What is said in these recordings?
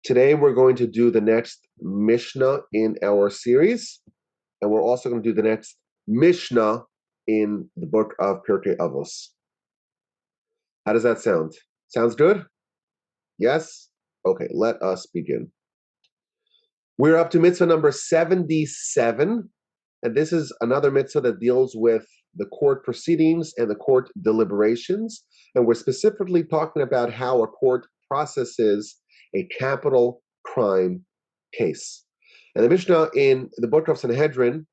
Today we're going to do the next Mishnah in our series, and we're also going to do the next Mishnah in the book of Pirkei Avos. How does that sound? Sounds good? Yes? Okay, let us begin. We're up to mitzvah number 77, and this is another mitzvah that deals with the court proceedings and the court deliberations, and we're specifically talking about how a court processes a capital crime case. And the Mishnah in the book of Sanhedrin,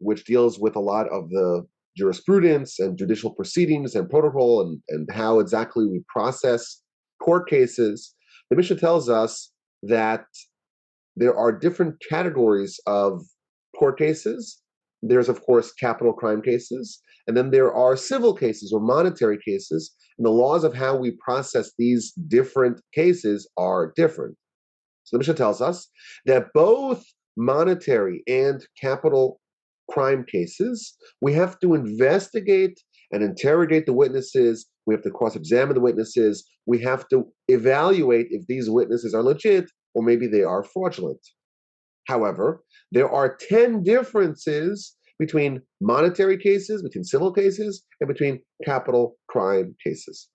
which deals with a lot of the jurisprudence and judicial proceedings and protocol and how exactly we process court cases, the Mishnah tells us that there are different categories of court cases. There's, of course, capital crime cases, and then there are civil cases or monetary cases, and the laws of how we process these different cases are different. So the Mishnah tells us that both monetary and capital crime cases, we have to investigate and interrogate the witnesses, we have to cross-examine the witnesses, we have to evaluate if these witnesses are legit or maybe they are fraudulent. However, there are 10 differences between monetary cases, between civil cases, and between capital crime cases.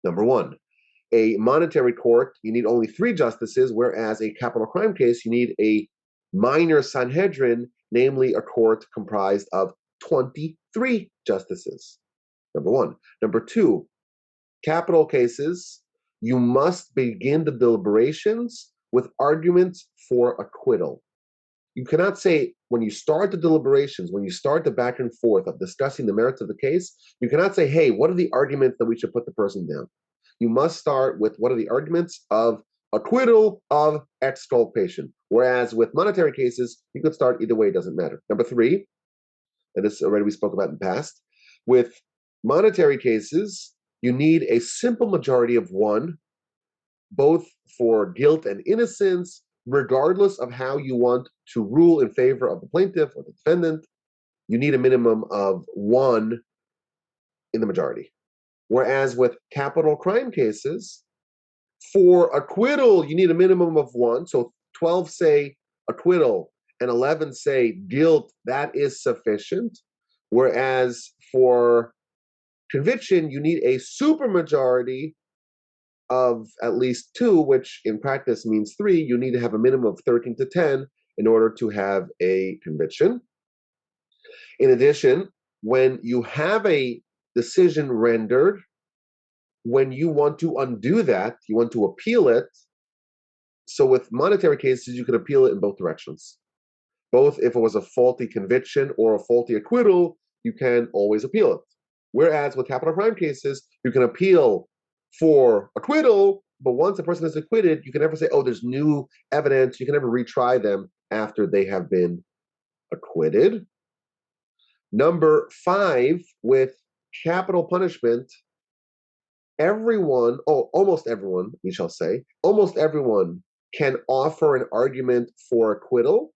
Number one, a monetary court, you need only 3 justices, whereas a capital crime case, you need a minor Sanhedrin, namely a court comprised of 23 justices. Number one. Number two, capital cases, you must begin the deliberations with arguments for acquittal. You cannot say, when you start the deliberations, when you start the back and forth of discussing the merits of the case, you cannot say, hey, what are the arguments that we should put the person down? You must start with what are the arguments of acquittal, of exculpation. Whereas with monetary cases, you could start either way, it doesn't matter. Number 3, and this already we spoke about in the past, with monetary cases, you need a simple majority of 1, both for guilt and innocence, regardless of how you want to rule in favor of the plaintiff or the defendant. You need a minimum of 1 in the majority. Whereas with capital crime cases, for acquittal, you need a minimum of 1. So 12 say acquittal and 11 say guilt. That is sufficient. Whereas for conviction, you need a supermajority of at least 2, which in practice means 3. You need to have a minimum of 13 to 10 in order to have a conviction. In addition, when you have a decision rendered, when you want to undo that, you want to appeal it. So with monetary cases, you can appeal it in both directions. Both if it was a faulty conviction or a faulty acquittal, you can always appeal it. Whereas with capital crime cases, you can appeal for acquittal, but once a person is acquitted, you can never say, oh, there's new evidence. You can never retry them after they have been acquitted. Number 5, with capital punishment, almost everyone, we shall say, almost everyone can offer an argument for acquittal,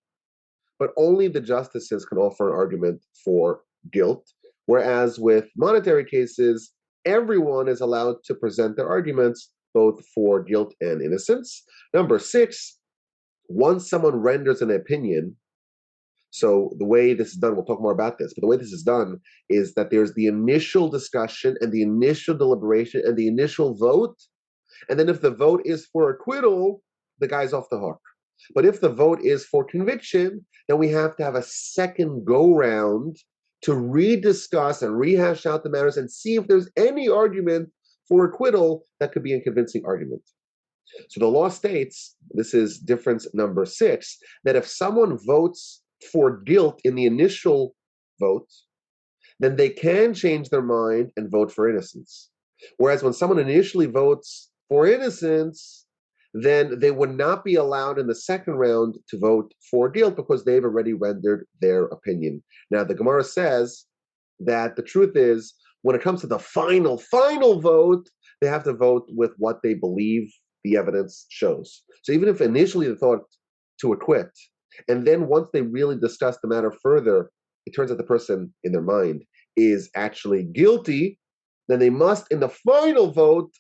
but only the justices can offer an argument for guilt. Whereas with monetary cases, everyone is allowed to present their arguments both for guilt and innocence. Number 6, once someone renders an opinion, so the way this is done, we'll talk more about this, but the way this is done is that there's the initial discussion and the initial deliberation and the initial vote, and then if the vote is for acquittal, the guy's off the hook. But if the vote is for conviction, then we have to have a second go-round to rediscuss and rehash out the matters and see if there's any argument for acquittal that could be a convincing argument. So the law states, this is difference number 6, that if someone votes for guilt in the initial vote, then they can change their mind and vote for innocence. Whereas when someone initially votes for innocence, then they would not be allowed in the second round to vote for guilt because they've already rendered their opinion. Now, the Gemara says that the truth is, when it comes to the final vote, they have to vote with what they believe the evidence shows. So even if initially they thought to acquit, and then once they really discuss the matter further, it turns out the person in their mind is actually guilty, then they must, in the final vote,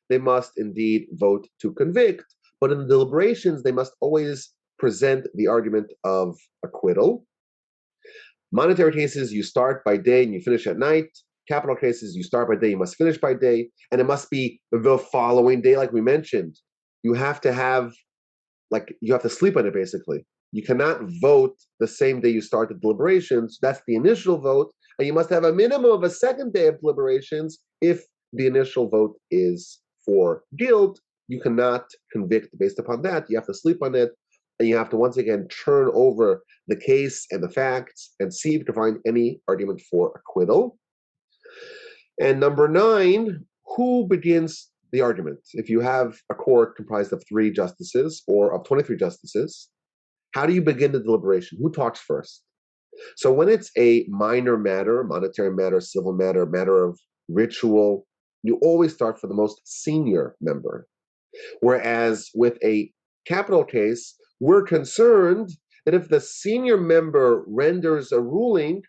they must indeed vote to convict. But in the deliberations, they must always present the argument of acquittal. Monetary cases, you start by day and you finish at night. Capital cases, you start by day, you must finish by day. And it must be the following day, like we mentioned. You have to sleep on it, basically. You cannot vote the same day you start the deliberations. That's the initial vote. And you must have a minimum of a second day of deliberations if the initial vote is for guilt. You cannot convict based upon that. You have to sleep on it. And you have to once again turn over the case and the facts and see if you can find any argument for acquittal. And number 9, who begins the argument? If you have a court comprised of 3 justices or of 23 justices, how do you begin the deliberation? Who talks first? So when it's a minor matter, monetary matter, civil matter, matter of ritual, you always start for the most senior member. Whereas with a capital case, we're concerned that if the senior member renders a ruling,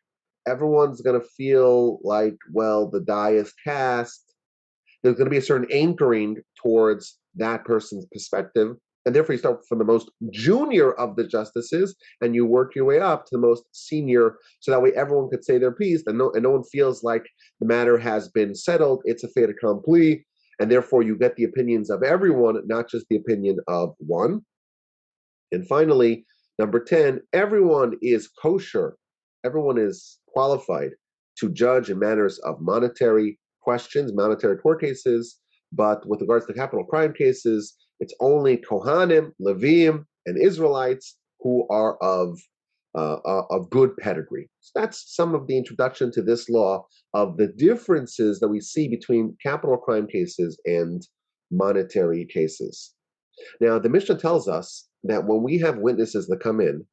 everyone's going to feel like, well, the die is cast. There's going to be a certain anchoring towards that person's perspective. And therefore, you start from the most junior of the justices and you work your way up to the most senior, so that way everyone could say their piece and no one feels like the matter has been settled. It's a fait accompli. And therefore, you get the opinions of everyone, not just the opinion of one. And finally, number 10, everyone is kosher. Everyone is qualified to judge in matters of monetary questions, monetary court cases. But with regards to capital crime cases, it's only Kohanim, Levim, and Israelites who are of good pedigree. So that's some of the introduction to this law of the differences that we see between capital crime cases and monetary cases. Now, the Mishnah tells us that when we have witnesses that come in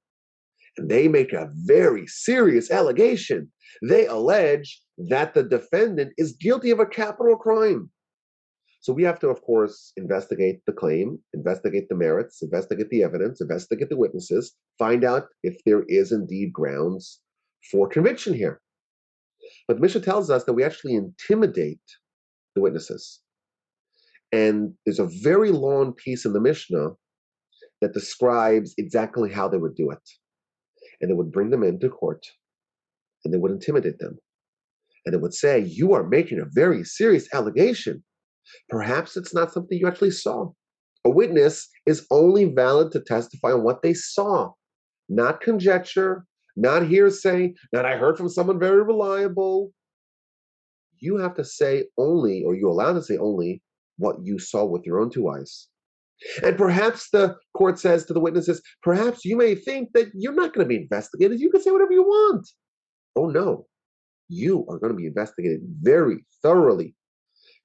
and they make a very serious allegation, they allege that the defendant is guilty of a capital crime. So we have to, of course, investigate the claim, investigate the merits, investigate the evidence, investigate the witnesses, find out if there is indeed grounds for conviction here. But the Mishnah tells us that we actually intimidate the witnesses. And there's a very long piece in the Mishnah that describes exactly how they would do it. And they would bring them into court, and they would intimidate them. And it would say, you are making a very serious allegation. Perhaps it's not something you actually saw. A witness is only valid to testify on what they saw, not conjecture, not hearsay, not I heard from someone very reliable. You have to say only, or you're allowed to say only, what you saw with your own 2 eyes. And perhaps the court says to the witnesses, perhaps you may think that you're not going to be investigated. You can say whatever you want. Oh no, you are going to be investigated very thoroughly.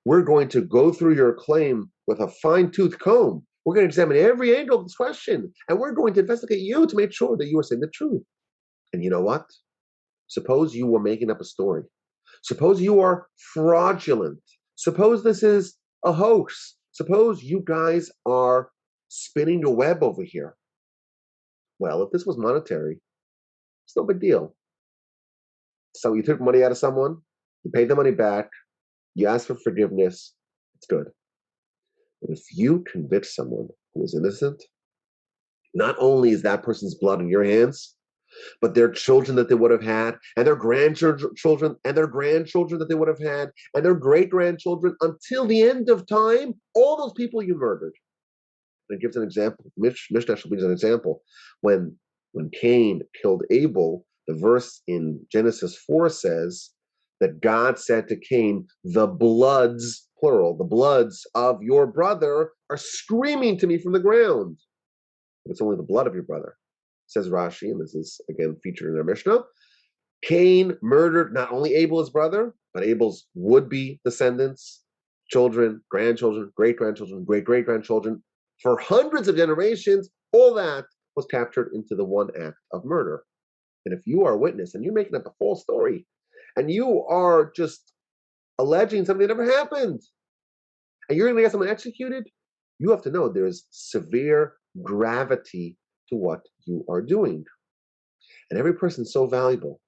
We're going to go through your claim with a fine-tooth comb. We're going to examine every angle of this question, and we're going to investigate you to make sure that you are saying the truth. And you know what? Suppose you were making up a story. Suppose you are fraudulent. Suppose this is a hoax. Suppose you guys are spinning your web over here. Well, if this was monetary, it's no big deal. So you took money out of someone, you paid the money back, you ask for forgiveness, it's good. But if you convict someone who is innocent, not only is that person's blood in your hands, but their children that they would have had, and their grandchildren, and their grandchildren that they would have had, and their great-grandchildren, until the end of time, all those people you murdered. And it gives an example. Mishnah gives an example. When Cain killed Abel, the verse in Genesis 4 says that God said to Cain, the bloods, plural, the bloods of your brother are screaming to me from the ground. But it's only the blood of your brother. Says Rashi, and this is again featured in our Mishnah. Cain murdered not only Abel, his brother, but Abel's would-be descendants, children, grandchildren, great-grandchildren, great-great-grandchildren. For hundreds of generations, all that was captured into the one act of murder. And if you are a witness and you're making up a false story, and you are just alleging something that never happened, and you're going to get someone executed, you have to know there's severe gravity to what you are doing. And every person is so valuable.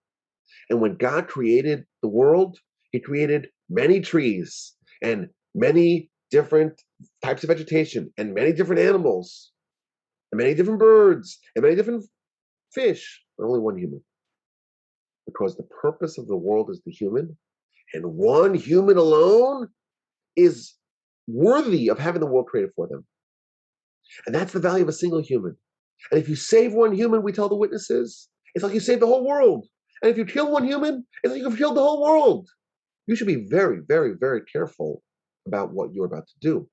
And when God created the world, he created many trees and many different types of vegetation and many different animals and many different birds and many different fish, but only one human. Because the purpose of the world is the human, and one human alone is worthy of having the world created for them. And that's the value of a single human. And if you save one human, we tell the witnesses, it's like you saved the whole world. And if you kill one human, it's like you've killed the whole world. You should be very, very, very careful about what you're about to do.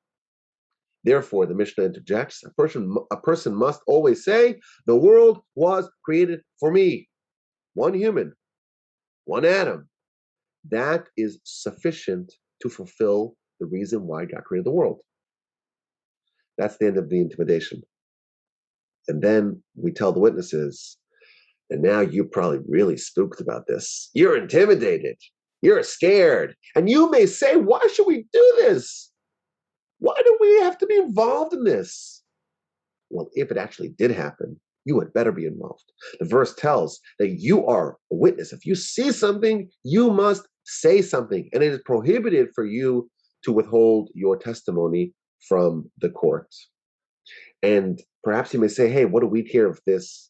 Therefore, the Mishnah interjects, a person must always say, the world was created for me. One human, one atom. That is sufficient to fulfill the reason why God created the world. That's the end of the intimidation. And then we tell the witnesses, and now you're probably really spooked about this. You're intimidated. You're scared. And you may say, why should we do this? Why do we have to be involved in this? Well, if it actually did happen, you had better be involved. The verse tells that you are a witness. If you see something, you must say something. And it is prohibited for you to withhold your testimony from the court. And perhaps you may say, hey, what do we care if this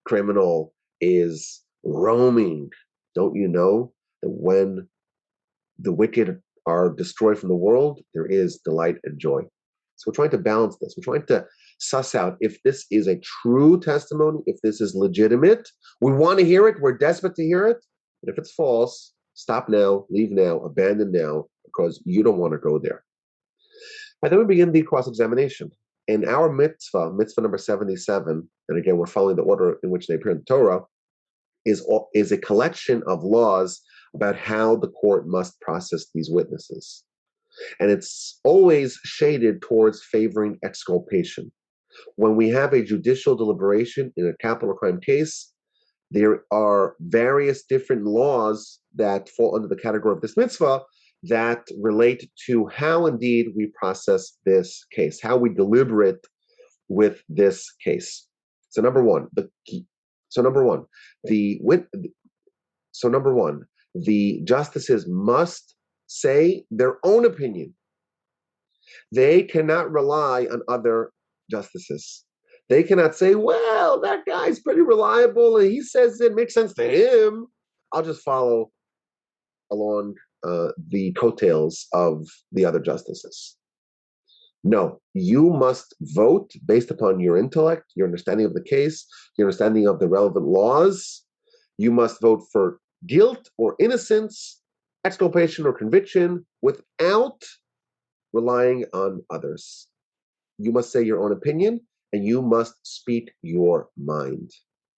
criminal is roaming? Don't you know that when the wicked are destroyed from the world, there is delight and joy? So we're trying to balance this. We're trying to suss out if this is a true testimony, if this is legitimate. We want to hear it. We're desperate to hear it. But if it's false, stop now, leave now, abandon now, because you don't want to go there. And then we begin the cross-examination. In our mitzvah number 77, and again, we're following the order in which they appear in the Torah, is a collection of laws about how the court must process these witnesses. And it's always shaded towards favoring exculpation. When we have a judicial deliberation in a capital crime case, there are various different laws that fall under the category of this mitzvah that relate to how indeed we process this case, how we deliberate with this case. So number one, the justices must say their own opinion. They cannot rely on other justices. They cannot say, well, that guy's pretty reliable and he says it makes sense to him. I'll just follow along the coattails of the other justices. No, you must vote based upon your intellect, your understanding of the case, your understanding of the relevant laws. You must vote for guilt or innocence, exculpation or conviction without relying on others. You must say your own opinion and you must speak your mind.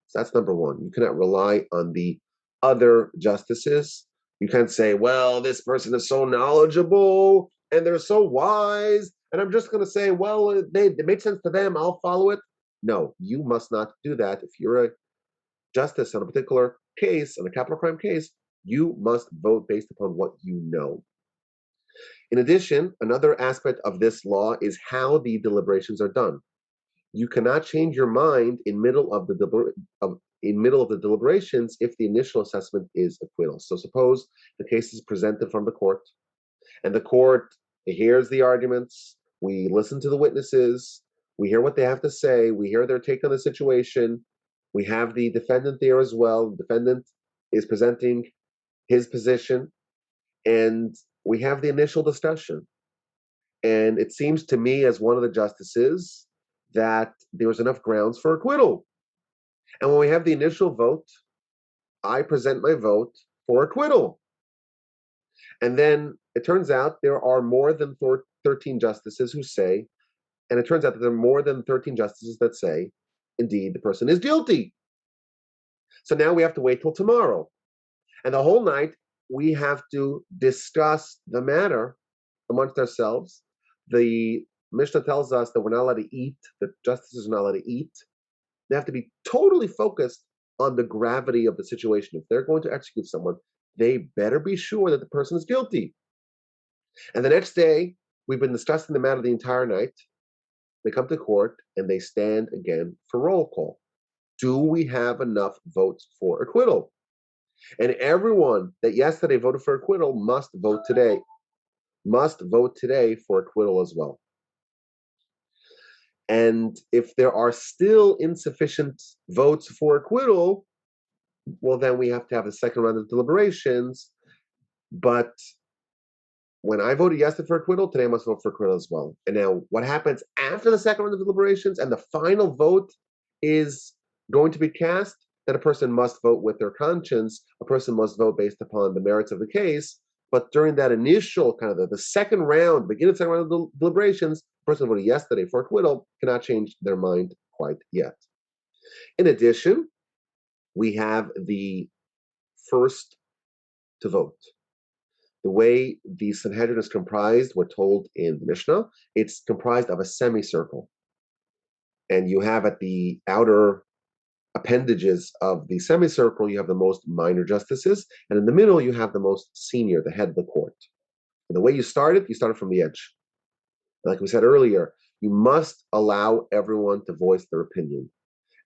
So that's number one. You cannot rely on the other justices. You can't say, well, this person is so knowledgeable and they're so wise, and I'm just going to say, well, it makes sense to them, I'll follow it. No, you must not do that. If you're a justice on a particular case, on a capital crime case, you must vote based upon what you know. In addition, another aspect of this law is how the deliberations are done. You cannot change your mind in middle of the deliberations if the initial assessment is acquittal. So suppose the case is presented from the court, and the court hears the arguments, we listen to the witnesses, we hear what they have to say, we hear their take on the situation, we have the defendant there as well, the defendant is presenting his position, and we have the initial discussion. And it seems to me, as one of the justices, that there was enough grounds for acquittal. And when we have the initial vote, I present my vote for acquittal. And then it turns out there are more than 13 justices who say, and it turns out that there are more than 13 justices that say, indeed, the person is guilty. So now we have to wait till tomorrow. And the whole night, we have to discuss the matter amongst ourselves. The Mishnah tells us that we're not allowed to eat, that justices are not allowed to eat. They have to be totally focused on the gravity of the situation. If they're going to execute someone, they better be sure that the person is guilty. And the next day, we've been discussing the matter the entire night. They come to court and they stand again for roll call. Do we have enough votes for acquittal? And everyone that yesterday voted for acquittal must vote today for acquittal as well. And if there are still insufficient votes for acquittal, well, then we have to have the second round of deliberations. But when I voted yesterday for acquittal, today I must vote for acquittal as well. And now what happens after the second round of deliberations and the final vote is going to be cast, then a person must vote with their conscience. A person must vote based upon the merits of the case. But during that initial kind of the second round, beginning of the second round of deliberations, the person who voted yesterday for acquittal cannot change their mind quite yet. In addition, we have the first to vote. The way the Sanhedrin is comprised, we're told in the Mishnah, it's comprised of a semicircle. And you have at the outer appendages of the semicircle, you have the most minor justices, and in the middle, you have the most senior, the head of the court. And the way you started from the edge. Like we said earlier, you must allow everyone to voice their opinion.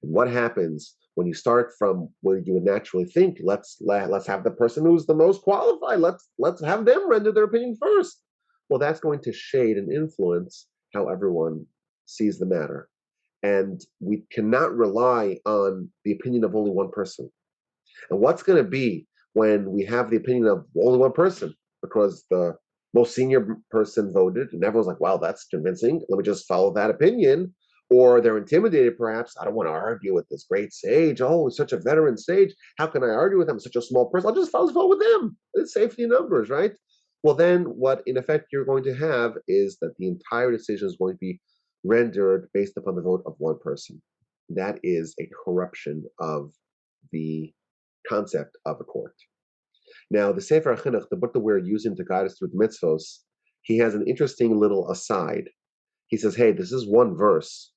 And what happens when you start from where you would naturally think, let's have the person who's the most qualified, let's have them render their opinion first. Well, that's going to shade and influence how everyone sees the matter. And we cannot rely on the opinion of only one person. And what's going to be when we have the opinion of only one person? Because the most senior person voted, and everyone's like, wow, that's convincing. Let me just follow that opinion. Or they're intimidated, perhaps. I don't want to argue with this great sage. Oh, he's such a veteran sage. How can I argue with him? Such a small person. I'll just vote with him. It's safety in numbers, right? Well, then what, in effect, you're going to have is that the entire decision is going to be rendered based upon the vote of one person. That is a corruption of the concept of a court. Now, the Sefer HaChinuch, the book that we're using to guide us through the mitzvos, he has an interesting little aside. He says, hey, this is one verse,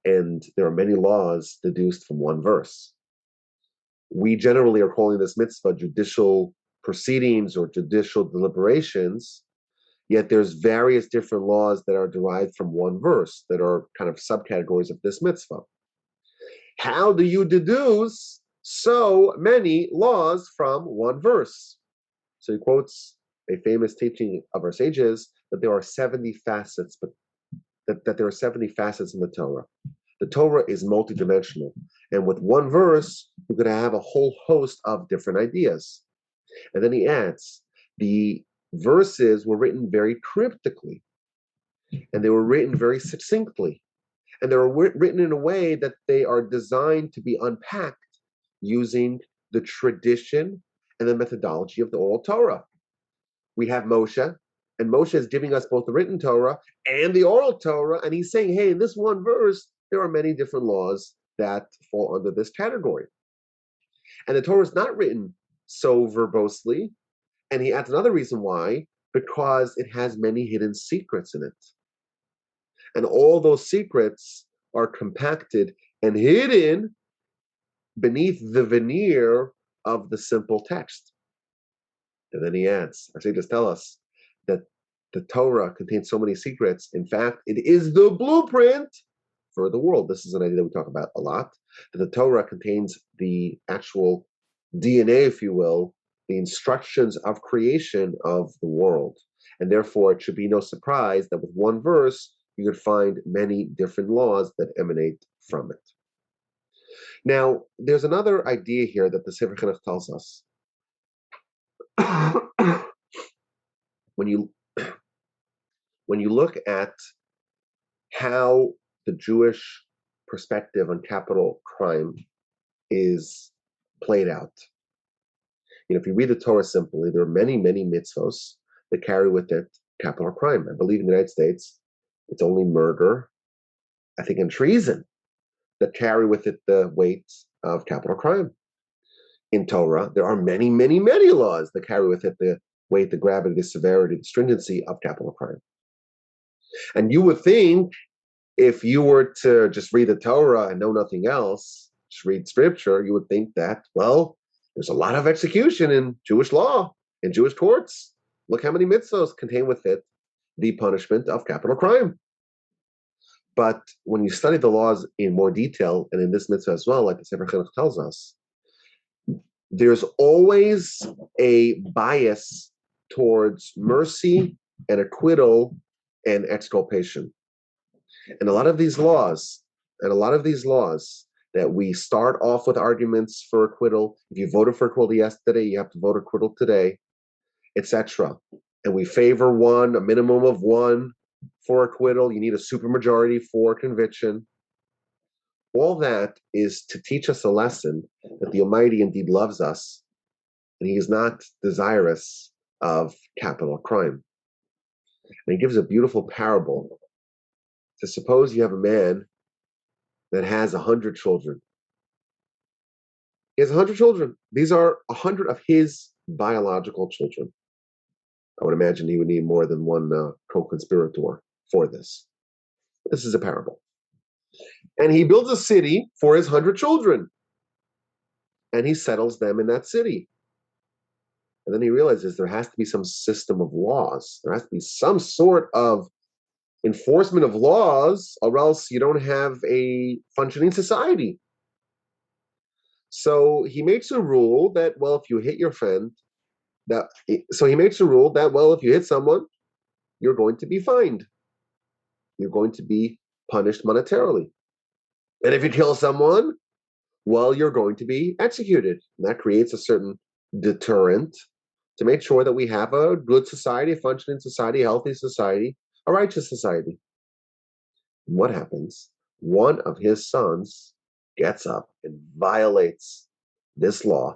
and there are many laws deduced from one verse. We generally are calling this mitzvah judicial proceedings or judicial deliberations, yet there's various different laws that are derived from one verse that are kind of subcategories of this mitzvah. How do you deduce so many laws from one verse? So he quotes a famous teaching of our sages that there are 70 facets, but that there are 70 facets in the Torah. The Torah is multidimensional, and with one verse, you're going to have a whole host of different ideas. And then he adds, the verses were written very cryptically, and they were written very succinctly, and they were written in a way that they are designed to be unpacked using the tradition and the methodology of the oral Torah. We have Moshe, and Moshe is giving us both the written Torah and the oral Torah, and he's saying, hey, in this one verse, there are many different laws that fall under this category. And the Torah is not written so verbosely, and he adds another reason why, because it has many hidden secrets in it. And all those secrets are compacted and hidden beneath the veneer of the simple text. And then he adds, our sages tell us that the Torah contains so many secrets. In fact, it is the blueprint for the world. This is an idea that we talk about a lot, that the Torah contains the actual DNA, if you will, the instructions of creation of the world. And therefore, it should be no surprise that with one verse, you could find many different laws that emanate from it. Now, there's another idea here that the Sefer Chinuch tells us. When you look at how the Jewish perspective on capital crime is played out, if you read the Torah simply, there are many, many mitzvos that carry with it capital crime. I believe in the United States, it's only murder, I think, and treason that carry with it the weight of capital crime. In Torah, there are many, many, many laws that carry with it the weight, the gravity, the severity, the stringency of capital crime. And you would think, if you were to just read the Torah and know nothing else, just read scripture, you would think that, well, there's a lot of execution in Jewish law, in Jewish courts. Look how many mitzvos contain with it the punishment of capital crime. But when you study the laws in more detail, and in this mitzvah as well, like the Sefer Chinuch tells us, there's always a bias towards mercy and acquittal and exculpation. And a lot of these laws, that we start off with arguments for acquittal. If you voted for acquittal yesterday, you have to vote acquittal today, etc. And we favor a minimum of one for acquittal. You need a supermajority for conviction. All that is to teach us a lesson that the Almighty indeed loves us, and He is not desirous of capital crime. And He gives a beautiful parable. To suppose you have a man that has 100 children. He has 100 children. These are 100 of his biological children. I would imagine he would need more than one co-conspirator for this. This is a parable. And he builds a city for his 100 children. And he settles them in that city. And then he realizes there has to be some system of laws. There has to be some sort of enforcement of laws, or else you don't have a functioning society. So he makes a rule that, well, if you hit your friend, if you hit someone, you're going to be fined. You're going to be punished monetarily. And if you kill someone, well, you're going to be executed. And that creates a certain deterrent to make sure that we have a good society, a functioning society, a healthy society, a righteous society. And what happens? One of his sons gets up and violates this law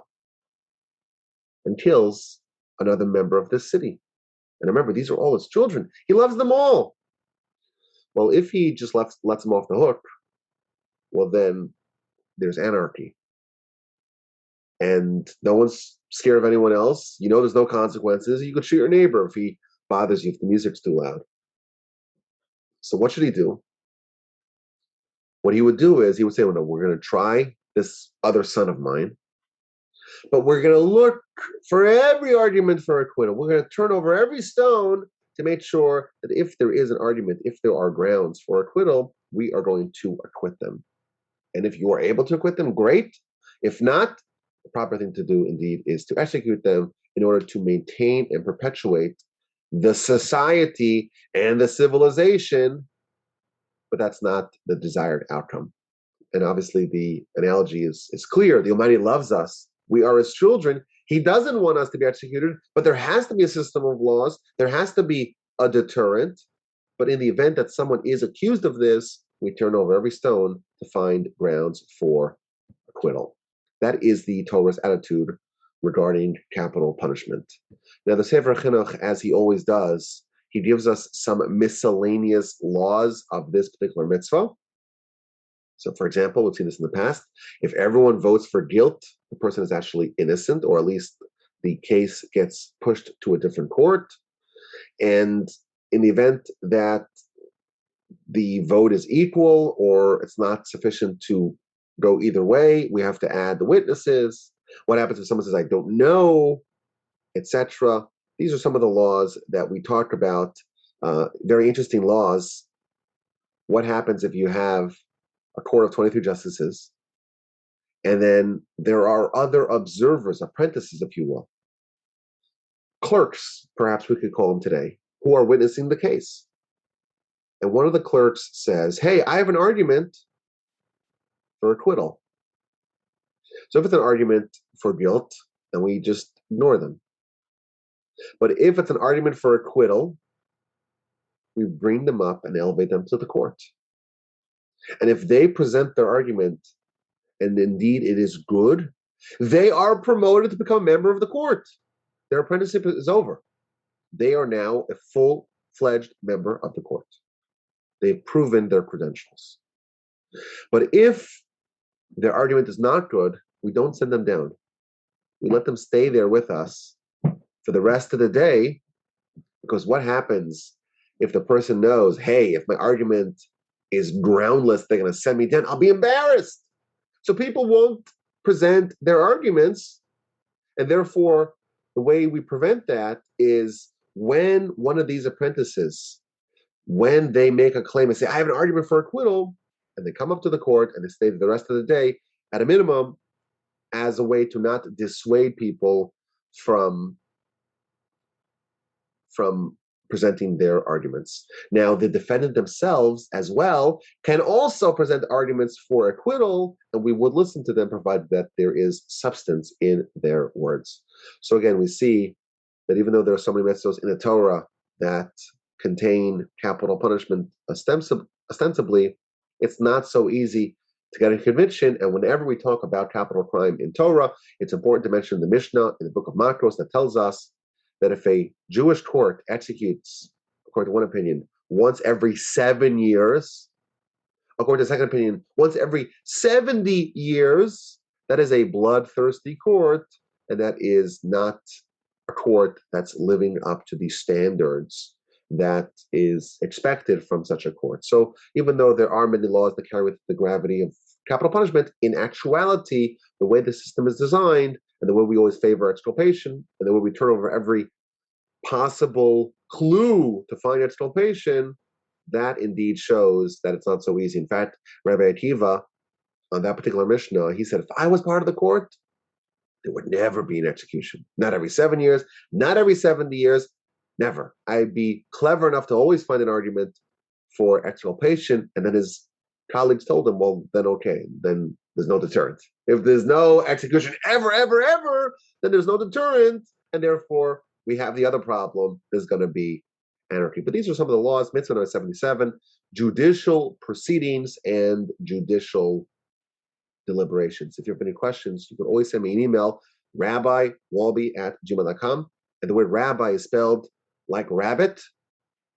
and kills another member of this city. And remember, these are all his children. He loves them all. Well, if he just lets them off the hook, well, then there's anarchy. And no one's scared of anyone else. There's no consequences. You could shoot your neighbor if he bothers you, if the music's too loud. So what should he do? What he would do is he would say, well, no, we're going to try this other son of mine, but we're going to look for every argument for acquittal. We're going to turn over every stone to make sure that if there is an argument, if there are grounds for acquittal, we are going to acquit them. And if you are able to acquit them, great. If not, the proper thing to do indeed is to execute them in order to maintain and perpetuate the society and the civilization, but that's not the desired outcome. And obviously the analogy is clear. The Almighty loves us. We are His children. He doesn't want us to be executed, but there has to be a system of laws. There has to be a deterrent. But in the event that someone is accused of this, we turn over every stone to find grounds for acquittal. That is the Torah's attitude regarding capital punishment. Now, the Sefer Chinuch, as he always does, he gives us some miscellaneous laws of this particular mitzvah. So, for example, we've seen this in the past. If everyone votes for guilt, the person is actually innocent, or at least the case gets pushed to a different court. And in the event that the vote is equal or it's not sufficient to go either way, we have to add the witnesses. What happens if someone says, I don't know, etc.? These are some of the laws that we talk about. Very interesting laws. What happens if you have a court of 23 justices, and then there are other observers, apprentices, if you will, clerks, perhaps we could call them today, who are witnessing the case. And one of the clerks says, hey, I have an argument for acquittal. So if it's an argument for guilt, then we just ignore them. But if it's an argument for acquittal, we bring them up and elevate them to the court. And if they present their argument, and indeed it is good, they are promoted to become a member of the court. Their apprenticeship is over. They are now a full-fledged member of the court. They've proven their credentials. But if their argument is not good, we don't send them down. We let them stay there with us for the rest of the day, because what happens if the person knows, hey, if my argument is groundless, they're going to send me down, I'll be embarrassed. So people won't present their arguments, and therefore the way we prevent that is when one of these apprentices, when they make a claim and say, I have an argument for acquittal, and they come up to the court and they stay the rest of the day, at a minimum, as a way to not dissuade people from presenting their arguments. Now, the defendant themselves as well can also present arguments for acquittal, and we would listen to them provided that there is substance in their words. So again, we see that even though there are so many mitzvahs in the Torah that contain capital punishment ostensibly, it's not so easy to get a conviction. And whenever we talk about capital crime in Torah, it's important to mention the Mishnah in the book of Makros that tells us that if a Jewish court executes, according to one opinion, once every 7 years, according to the second opinion, once every 70 years, that is a bloodthirsty court, and that is not a court that's living up to the standards that is expected from such a court. So even though there are many laws that carry with the gravity of capital punishment, in actuality, the way the system is designed, and the way we always favor exculpation, and the way we turn over every possible clue to find exculpation, that indeed shows that it's not so easy. In fact, Rabbi Akiva, on that particular Mishnah, he said, if I was part of the court, there would never be an execution. Not every 7 years, not every 70 years, never. I'd be clever enough to always find an argument for exculpation. And then his colleagues told him, well, then okay, then there's no deterrent. If there's no execution ever, ever, ever, then there's no deterrent. And therefore, we have the other problem, there's going to be anarchy. But these are some of the laws, mitzvah number 77, judicial proceedings and judicial deliberations. If you have any questions, you can always send me an email, rabbi.wolbe@gmail.com. And the word rabbi is spelled like rabbit,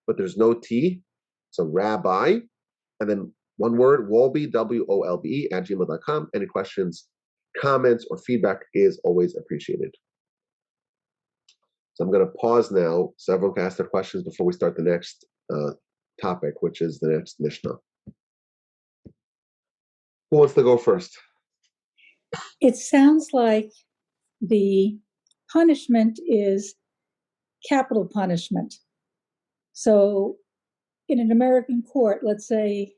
but there's no T. So rabbi, and then one word, Wolbe, WOLBE, @gmail.com. Any questions, comments, or feedback is always appreciated. So I'm going to pause now so everyone can ask their questions before we start the next topic, which is the next Mishnah. Who wants to go first? It sounds like the punishment is capital punishment. So in an American court, let's say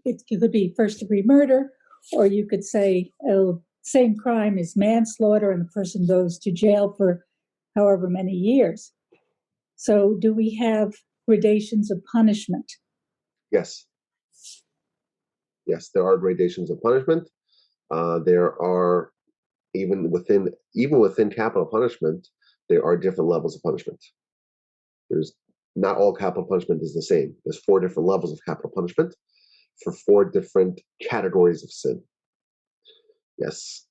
it could be first-degree murder, or you could say, oh, same crime is manslaughter and the person goes to jail for however many years. So do we have gradations of punishment? Yes. Yes, there are gradations of punishment. There are, even within capital punishment, there are different levels of punishment. There's not all capital punishment is the same. There's 4 different levels of capital punishment for 4 different categories of sin. Yes.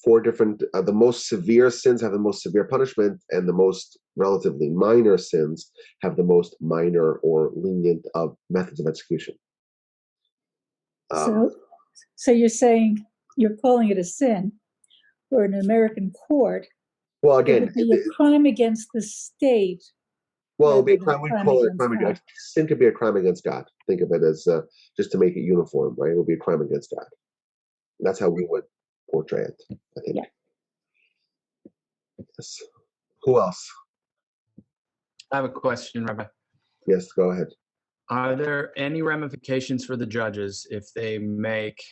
4 different, the most severe sins have the most severe punishment, and the most relatively minor sins have the most minor or lenient of methods of execution. So you're saying, you're calling it a sin, or an American court. Well, again, it would be a crime against the state. Well, we call it a crime against God. Sin could be a crime against God. Think of it as just to make it uniform, right? It would be a crime against God. That's how we would portray it, I think. Yeah. Yes. Who else? I have a question, Rabbi. Yes, go ahead. Are there any ramifications for the judges if they make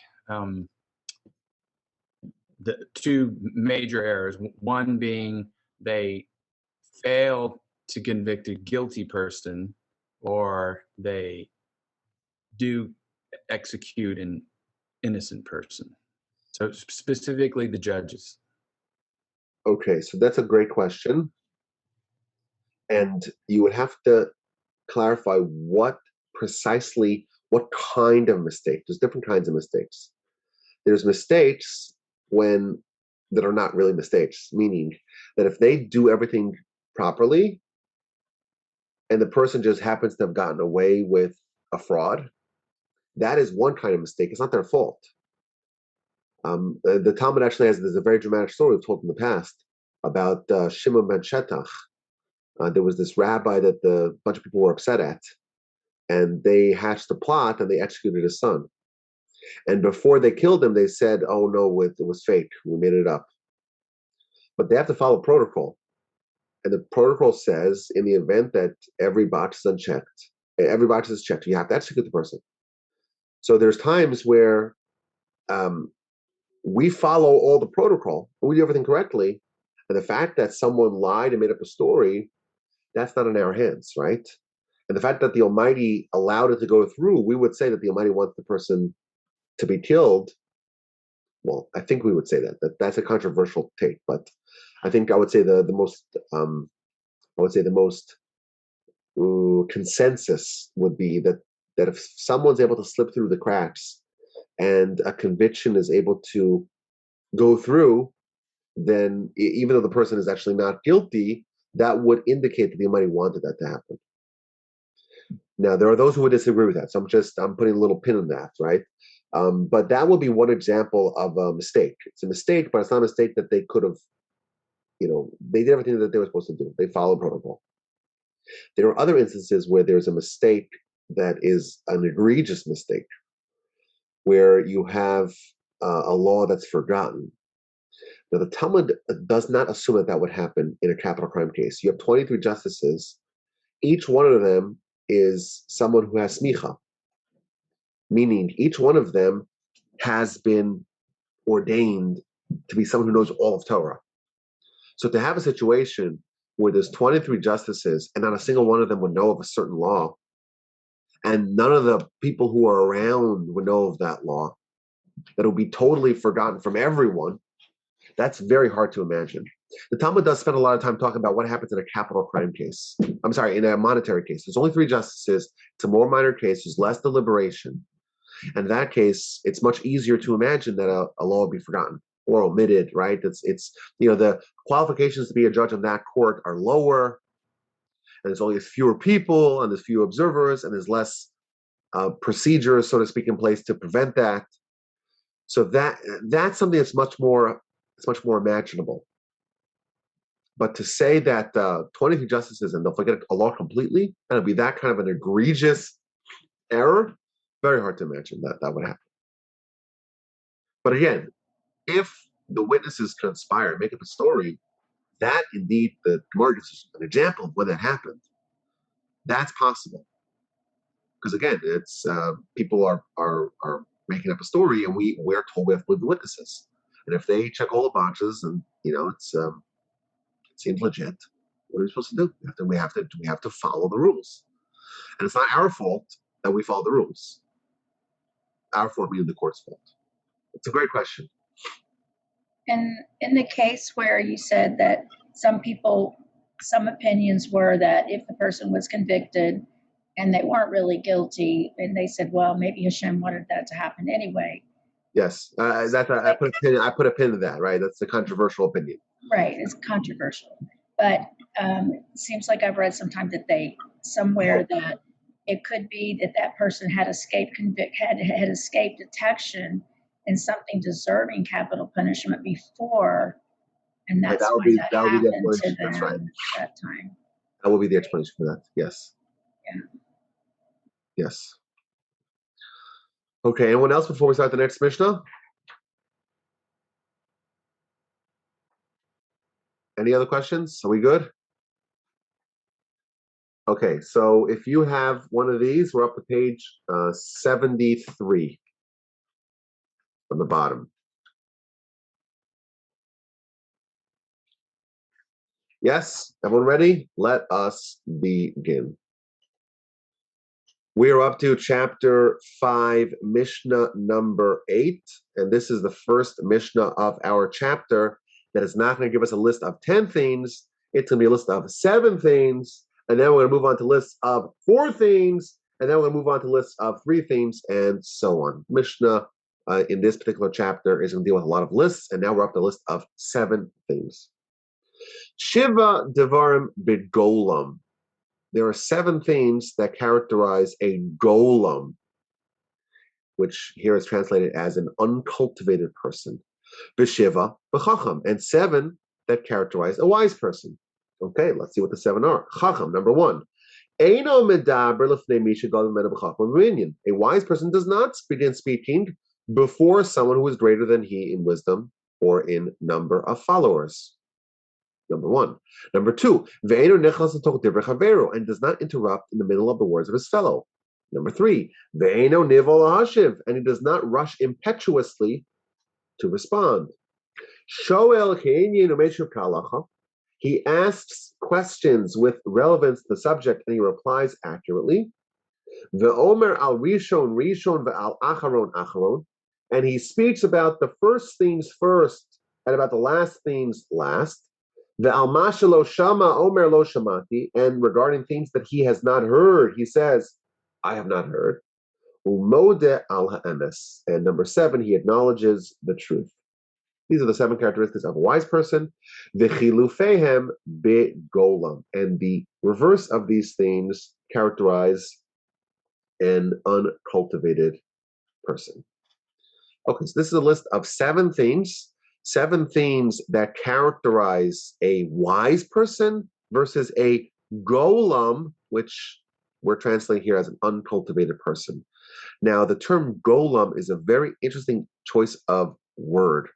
the 2 major errors? One being they fail to convict a guilty person, or they do execute an innocent person? So specifically the judges. Okay, so that's a great question. And you would have to clarify what kind of mistake. There's different kinds of mistakes. There's mistakes that are not really mistakes, meaning that if they do everything properly and the person just happens to have gotten away with a fraud, that is one kind of mistake. It's not their fault. The Talmud actually there's a very dramatic story we've told in the past about Shimon ben Shetach. There was this rabbi that a bunch of people were upset at, and they hatched a plot and they executed his son. And before they killed him, they said, oh no, it was fake. We made it up. But they have to follow protocol. And the protocol says, in the event that every box is unchecked, every box is checked, you have to execute the person. So there's times where we follow all the protocol, and we do everything correctly. And the fact that someone lied and made up a story that's not in our hands, right? And the fact that the Almighty allowed it to go through, we would say that the Almighty wants the person to be killed. Well, I think we would say that's a controversial take, but I think I would say the most consensus would be that if someone's able to slip through the cracks and a conviction is able to go through, then even though the person is actually not guilty, that would indicate that the Almighty wanted that to happen. Now, there are those who would disagree with that, so I'm putting a little pin in that, right? But that would be one example of a mistake. It's a mistake, but it's not a mistake that they could have, they did everything that they were supposed to do. They followed protocol. There are other instances where there's a mistake that is an egregious mistake, where you have a law that's forgotten. Now, the Talmud does not assume that would happen in a capital crime case. You have 23 justices. Each one of them is someone who has smicha, meaning each one of them has been ordained to be someone who knows all of Torah. So to have a situation where there's 23 justices and not a single one of them would know of a certain law, and none of the people who are around would know of that law, that will be totally forgotten from everyone, that's very hard to imagine. The Talmud does spend a lot of time talking about what happens in a capital crime case. In a monetary case. There's only 3 justices. It's a more minor case. There's less deliberation. And in that case, it's much easier to imagine that a law will be forgotten or omitted, right? It's the qualifications to be a judge in that court are lower, and there's only fewer people, and there's fewer observers, and there's less procedures, so to speak, in place to prevent that. So that's something that's much more imaginable. But to say that 23 justices and they'll forget a law completely, and it'll be that kind of an egregious error, very hard to imagine that would happen. But again, if the witnesses conspire and make up a story, that indeed, the Gemara gives an example of when that happened. That's possible. Because again, it's people are making up a story, and we're told we have to believe the witnesses. And if they check all the boxes, and it seems legit, what are we supposed to do? We have to follow the rules. And it's not our fault that we follow the rules. Our fault being the court's fault. It's a great question. And in the case where you said that some opinions were that if the person was convicted and they weren't really guilty, and they said, well, maybe Hashem wanted that to happen anyway. Yes, I put a pin in that, right? That's the controversial opinion. Right, it's controversial. But it seems like I've read sometime that that it could be that person had escaped had escaped detection and something deserving capital punishment before, and that's why that happened to them. That's right. At that time. That will be the explanation for that. Yes. Yeah. Yes. Okay. Anyone else before we start the next Mishnah? Any other questions? Are we good? Okay. So if you have one of these, we're up to page 73 on the bottom. Yes? Everyone ready? Let us begin. We are up to chapter 5, Mishnah number 8, and this is the first Mishnah of our chapter that is not going to give us a list of 10 things. It's going to be a list of 7 things, and then we're going to move on to lists of 4 things, and then we're going to move on to lists of 3 themes, and so on. Mishnah in this particular chapter is going to deal with a lot of lists, and now we're up to a list of 7 themes. Shiva Devarim Begolam. There are 7 things that characterize a golem, which here is translated as an uncultivated person. B'shiva b'chacham, and 7 that characterize a wise person. Okay, let's see what the 7 are. Chacham, number 1. Eino medaber lefnei misha gadol mimeno b'chacham v'minyan. A wise person does not begin speaking before someone who is greater than he in wisdom or in number of followers. Number 1. Number 2, and does not interrupt in the middle of the words of his fellow. Number 3, and he does not rush impetuously to respond. He He asks questions with relevance to the subject, and he replies accurately. Ve'omer al rishon rishon ve'al acharon acharon, and he speaks about the first things first and about the last things last. Ve'al ma shelo shama omer lo shamati, and regarding things that he has not heard, he says, I have not heard. Umode al ha'emes, and number 7, he acknowledges the truth. These are the 7 characteristics of a wise person. V'chilufehem begolam, and the reverse of these things characterize an uncultivated person. Okay, so this is a list of 7 things that characterize a wise person versus a golem, which we're translating here as an uncultivated person. Now, the term golem is a very interesting choice of word.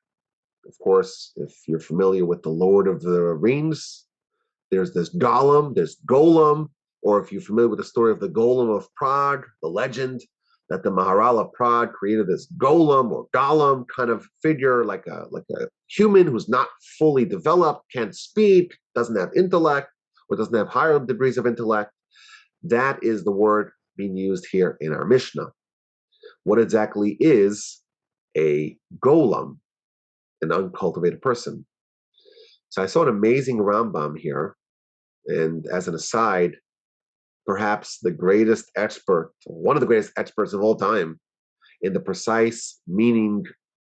Of course, if you're familiar with the Lord of the Rings, there's this Gollum, there's Golem, or if you're familiar with the story of the Golem of Prague, the legend that the Maharal of Prague created this Golem or Gollum kind of figure, like a human who's not fully developed, can't speak, doesn't have intellect, or doesn't have higher degrees of intellect. That is the word being used here in our Mishnah. What exactly is a golem, an uncultivated person? So I saw an amazing Rambam here, and as an aside, perhaps the greatest expert, one of the greatest experts of all time in the precise meaning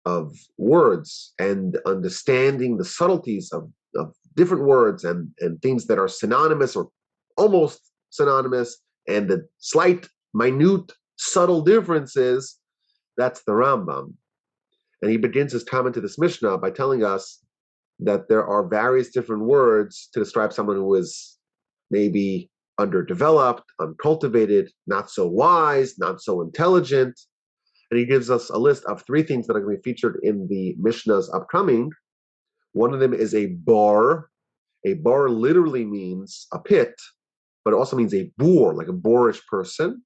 of words and understanding the subtleties of different words and things that are synonymous or almost synonymous, and the slight, minute, subtle differences. That's the Rambam. And he begins his comment to this Mishnah by telling us that there are various different words to describe someone who is maybe underdeveloped, uncultivated, not so wise, not so intelligent. And he gives us a list of 3 things that are going to be featured in the Mishnahs upcoming. One of them is a bar. A bar literally means a pit, but it also means a boor, like a boorish person.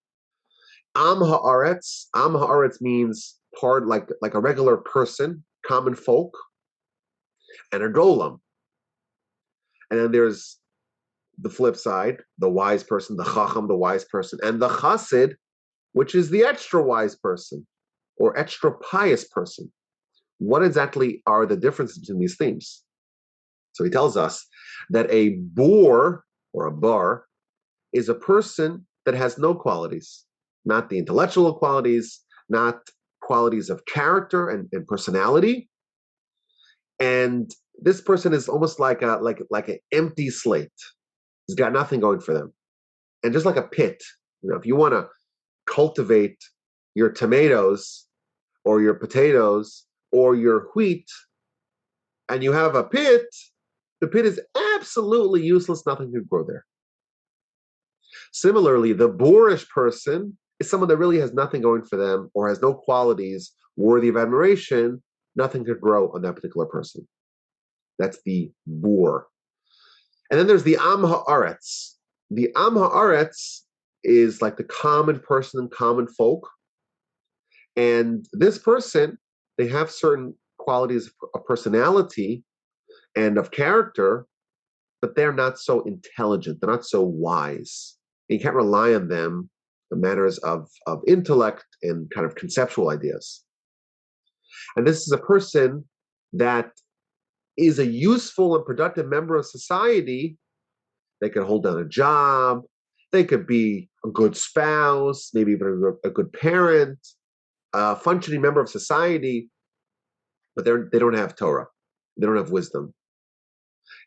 Am ha'aretz. Am ha'aretz means part like a regular person, common folk. And a golem. And then there's the flip side, the wise person, the chacham, the wise person, and the chassid, which is the extra wise person or extra pious person. What exactly are the differences between these things? So he tells us that a boor or a bar is a person that has no qualities, not the intellectual qualities, not qualities of character and personality. And this person is almost like an empty slate. He's got nothing going for them. And just like a pit, if you want to cultivate your tomatoes or your potatoes or your wheat, and you have a pit, the pit is absolutely useless, nothing could grow there. Similarly, the boorish person is someone that really has nothing going for them or has no qualities worthy of admiration. Nothing could grow on that particular person. That's the boor. And then there's the Am Ha'aretz. The Am Ha'aretz is like the common person and common folk. And this person, they have certain qualities of personality and of character, but they're not so intelligent. They're not so wise. And you can't rely on them in matters of intellect and kind of conceptual ideas. And this is a person that is a useful and productive member of society. They could hold down a job. They could be a good spouse, maybe even a good parent, a functioning member of society, but they don't have Torah. They don't have wisdom.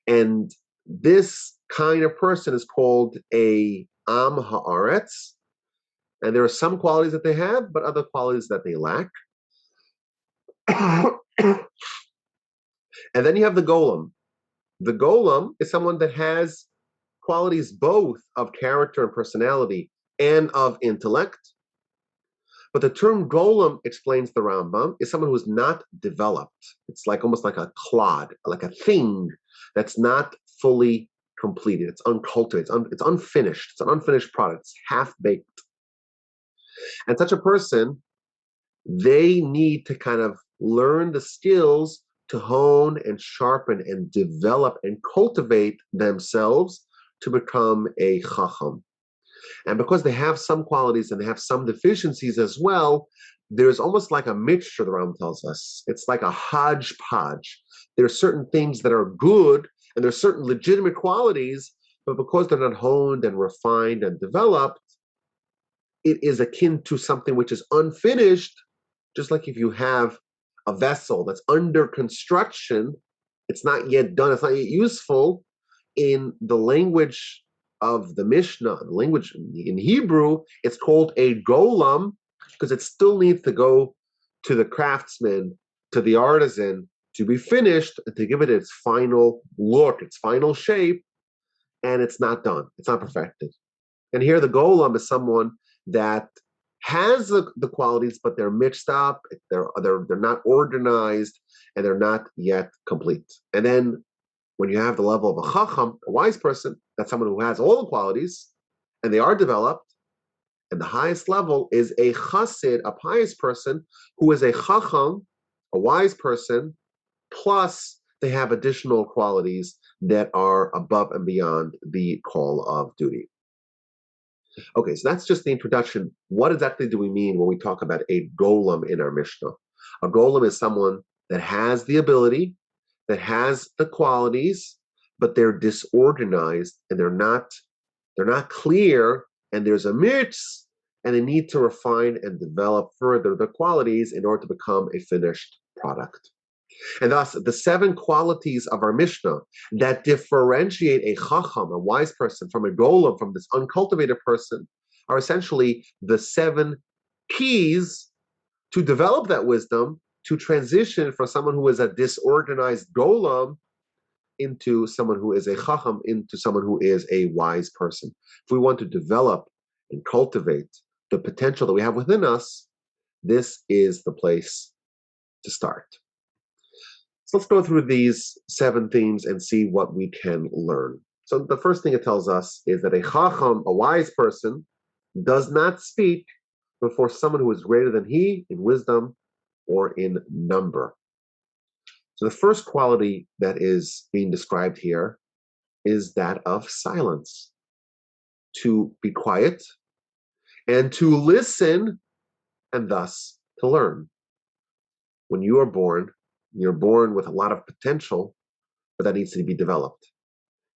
And this kind of person is called a Am Ha'aretz. And there are some qualities that they have, but other qualities that they lack. And then you have the golem. The golem is someone that has qualities both of character and personality and of intellect. But the term golem, explains the Rambam, is someone who is not developed. It's like almost like a clod, like a thing that's not fully completed. It's uncultivated. It's unfinished. It's an unfinished product. It's half-baked. And such a person, they need to kind of learn the skills to hone and sharpen and develop and cultivate themselves to become a chacham. And because they have some qualities and they have some deficiencies as well, there's almost like a mixture, the Rambam tells us. It's like a hodgepodge. There are certain things that are good, and there's certain legitimate qualities, but because they're not honed and refined and developed, it is akin to something which is unfinished, just like if you have a vessel that's under construction, it's not yet done, it's not yet useful. In the language of the Mishnah, the language in Hebrew, it's called a golem, because it still needs to go to the craftsman, to the artisan, to be finished, and to give it its final look, its final shape, and it's not done, it's not perfected. And here the golem is someone that has the qualities, but they're mixed up, they're not organized, and they're not yet complete. And then when you have the level of a chacham, a wise person, that's someone who has all the qualities, and they are developed. And the highest level is a chassid, a pious person, who is a chacham, a wise person, plus they have additional qualities that are above and beyond the call of duty. Okay, so that's just the introduction. What exactly do we mean when we talk about a golem in our Mishnah? A golem is someone that has the ability, that has the qualities, but they're disorganized and they're not clear, and there's a mix, and they need to refine and develop further the qualities in order to become a finished product. And thus, the 7 qualities of our Mishnah that differentiate a chacham, a wise person, from a golem, from this uncultivated person, are essentially the 7 keys to develop that wisdom, to transition from someone who is a disorganized golem into someone who is a chacham, into someone who is a wise person. If we want to develop and cultivate the potential that we have within us, this is the place to start. So let's go through these 7 themes and see what we can learn. So the first thing it tells us is that a chacham, a wise person, does not speak before someone who is greater than he in wisdom or in number. So the first quality that is being described here is that of silence. To be quiet and to listen, and thus to learn. When you are born, you're born with a lot of potential, but that needs to be developed.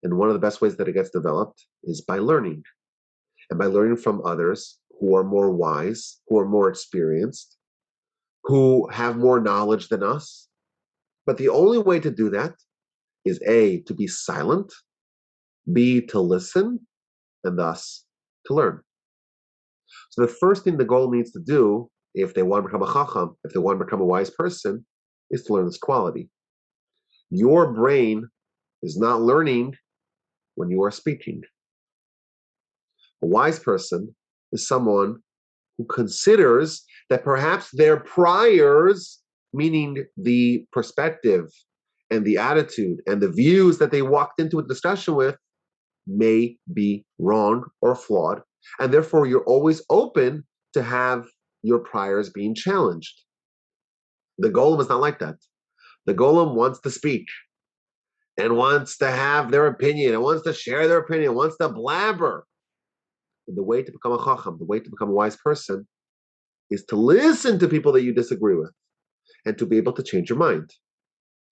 And one of the best ways that it gets developed is by learning. And by learning from others who are more wise, who are more experienced, who have more knowledge than us. But the only way to do that is A, to be silent, B, to listen, and thus to learn. So the first thing the goal needs to do, if they want to become a chacham, if they want to become a wise person, is to learn this quality. Your brain is not learning when you are speaking. A wise person is someone who considers that perhaps their priors, meaning the perspective and the attitude and the views that they walked into a discussion with, may be wrong or flawed, and therefore you're always open to have your priors being challenged. The golem is not like that. The golem wants to speak and wants to have their opinion and wants to share their opinion, wants to blabber. And the way to become a chacham, the way to become a wise person, is to listen to people that you disagree with and to be able to change your mind.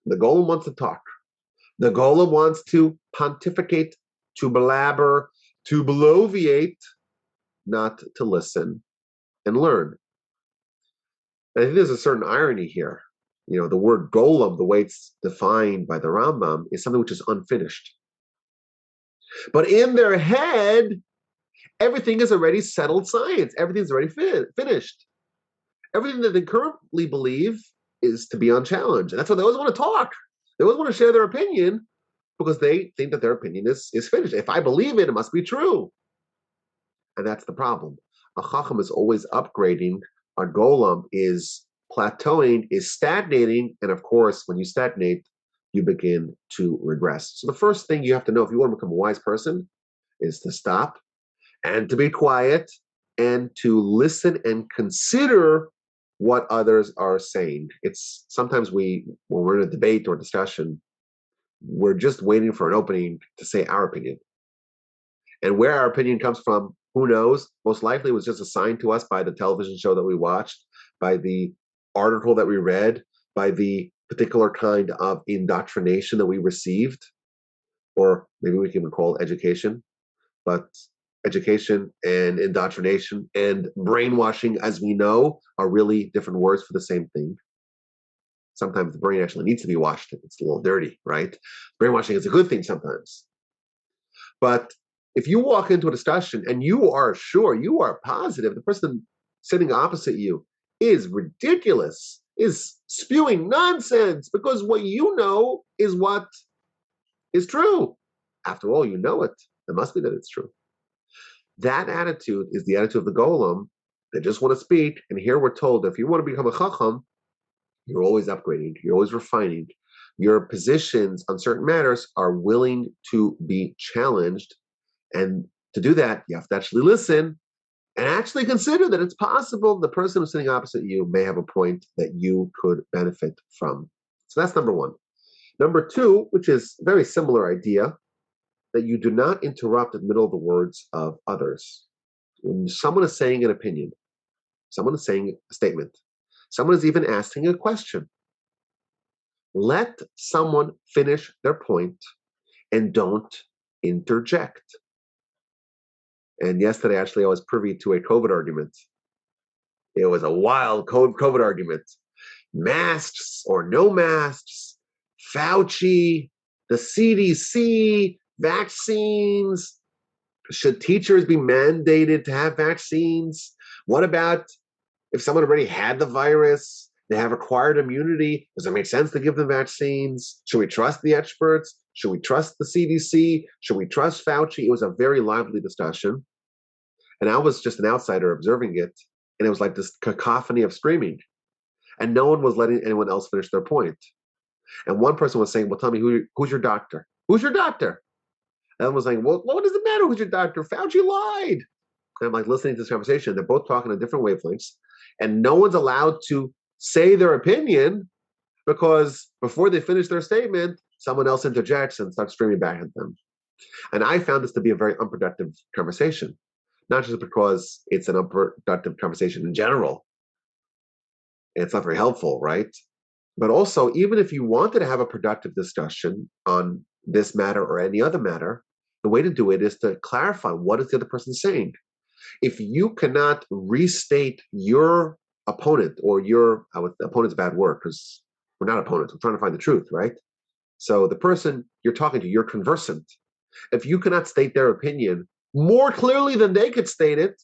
The golem wants to talk. The golem wants to pontificate, to blabber, to bloviate, not to listen and learn. And I think there's a certain irony here. You know, the word golem, the way it's defined by the Rambam, is something which is unfinished. But in their head, everything is already settled science. Everything's already finished. Everything that they currently believe is to be unchallenged. And that's why they always want to talk. They always want to share their opinion because they think that their opinion is finished. If I believe it, it must be true. And that's the problem. A chacham is always upgrading. A golem is plateauing, is stagnating. And of course, when you stagnate, you begin to regress. So the first thing you have to know if you want to become a wise person is to stop and to be quiet and to listen and consider what others are saying. It's sometimes when we're in a debate or discussion, we're just waiting for an opening to say our opinion. And where our opinion comes from, who knows? Most likely it was just assigned to us by the television show that we watched, by the article that we read, by the particular kind of indoctrination that we received, or maybe we can even call it education. But education and indoctrination and brainwashing, as we know, are really different words for the same thing. Sometimes the brain actually needs to be washed. It's a little dirty, right? Brainwashing is a good thing sometimes. But if you walk into a discussion and you are sure, you are positive, the person sitting opposite you is ridiculous, is spewing nonsense, because what you know is what is true. After all, you know it. It must be that it's true. That attitude is the attitude of the golem. They just want to speak, and here we're told that if you want to become a chacham, you're always upgrading, you're always refining. Your positions on certain matters are willing to be challenged, and to do that, you have to actually listen and actually consider that it's possible the person who's sitting opposite you may have a point that you could benefit from. So that's number one. Number two, which is a very similar idea, that you do not interrupt in the middle of the words of others. When someone is saying an opinion, someone is saying a statement, someone is even asking a question, let someone finish their point and don't interject. And yesterday, actually, I was privy to a COVID argument. It was a wild COVID argument. Masks or no masks, Fauci, the CDC, vaccines. Should teachers be mandated to have vaccines? What about if someone already had the virus, they have acquired immunity? Does it make sense to give them vaccines? Should we trust the experts? Should we trust the CDC? Should we trust Fauci? It was a very lively discussion. And I was just an outsider observing it. And it was like this cacophony of screaming. And no one was letting anyone else finish their point. And one person was saying, well, tell me, who's your doctor? Who's your doctor? And I was like, well, what does it matter who's your doctor? Fauci lied. And I'm like listening to this conversation. They're both talking on different wavelengths. And no one's allowed to say their opinion because before they finish their statement, someone else interjects and starts screaming back at them. And I found this to be a very unproductive conversation, not just because it's an unproductive conversation in general. It's not very helpful, right? But also, even if you wanted to have a productive discussion on this matter or any other matter, the way to do it is to clarify what is the other person saying. If you cannot restate your opponent or opponent's a bad word because we're not opponents, we're trying to find the truth, right? So the person you're talking to, you're conversant. If you cannot state their opinion more clearly than they could state it,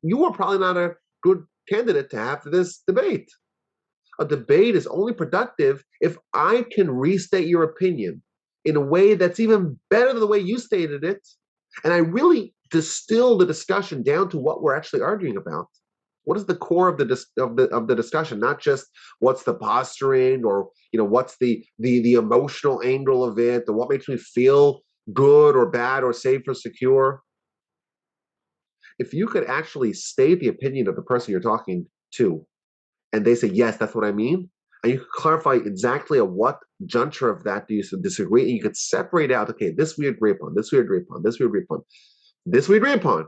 you are probably not a good candidate to have this debate. A debate is only productive if I can restate your opinion in a way that's even better than the way you stated it, and I really distill the discussion down to what we're actually arguing about. What is the core of the discussion? Not just what's the posturing or what's the emotional angle of it, or what makes me feel good or bad or safe or secure. If you could actually state the opinion of the person you're talking to, and they say, yes, that's what I mean, and you could clarify exactly at what juncture of that do you disagree, and you could separate out, okay, this we agree upon, this we agree upon, this we agree upon, this we agree upon,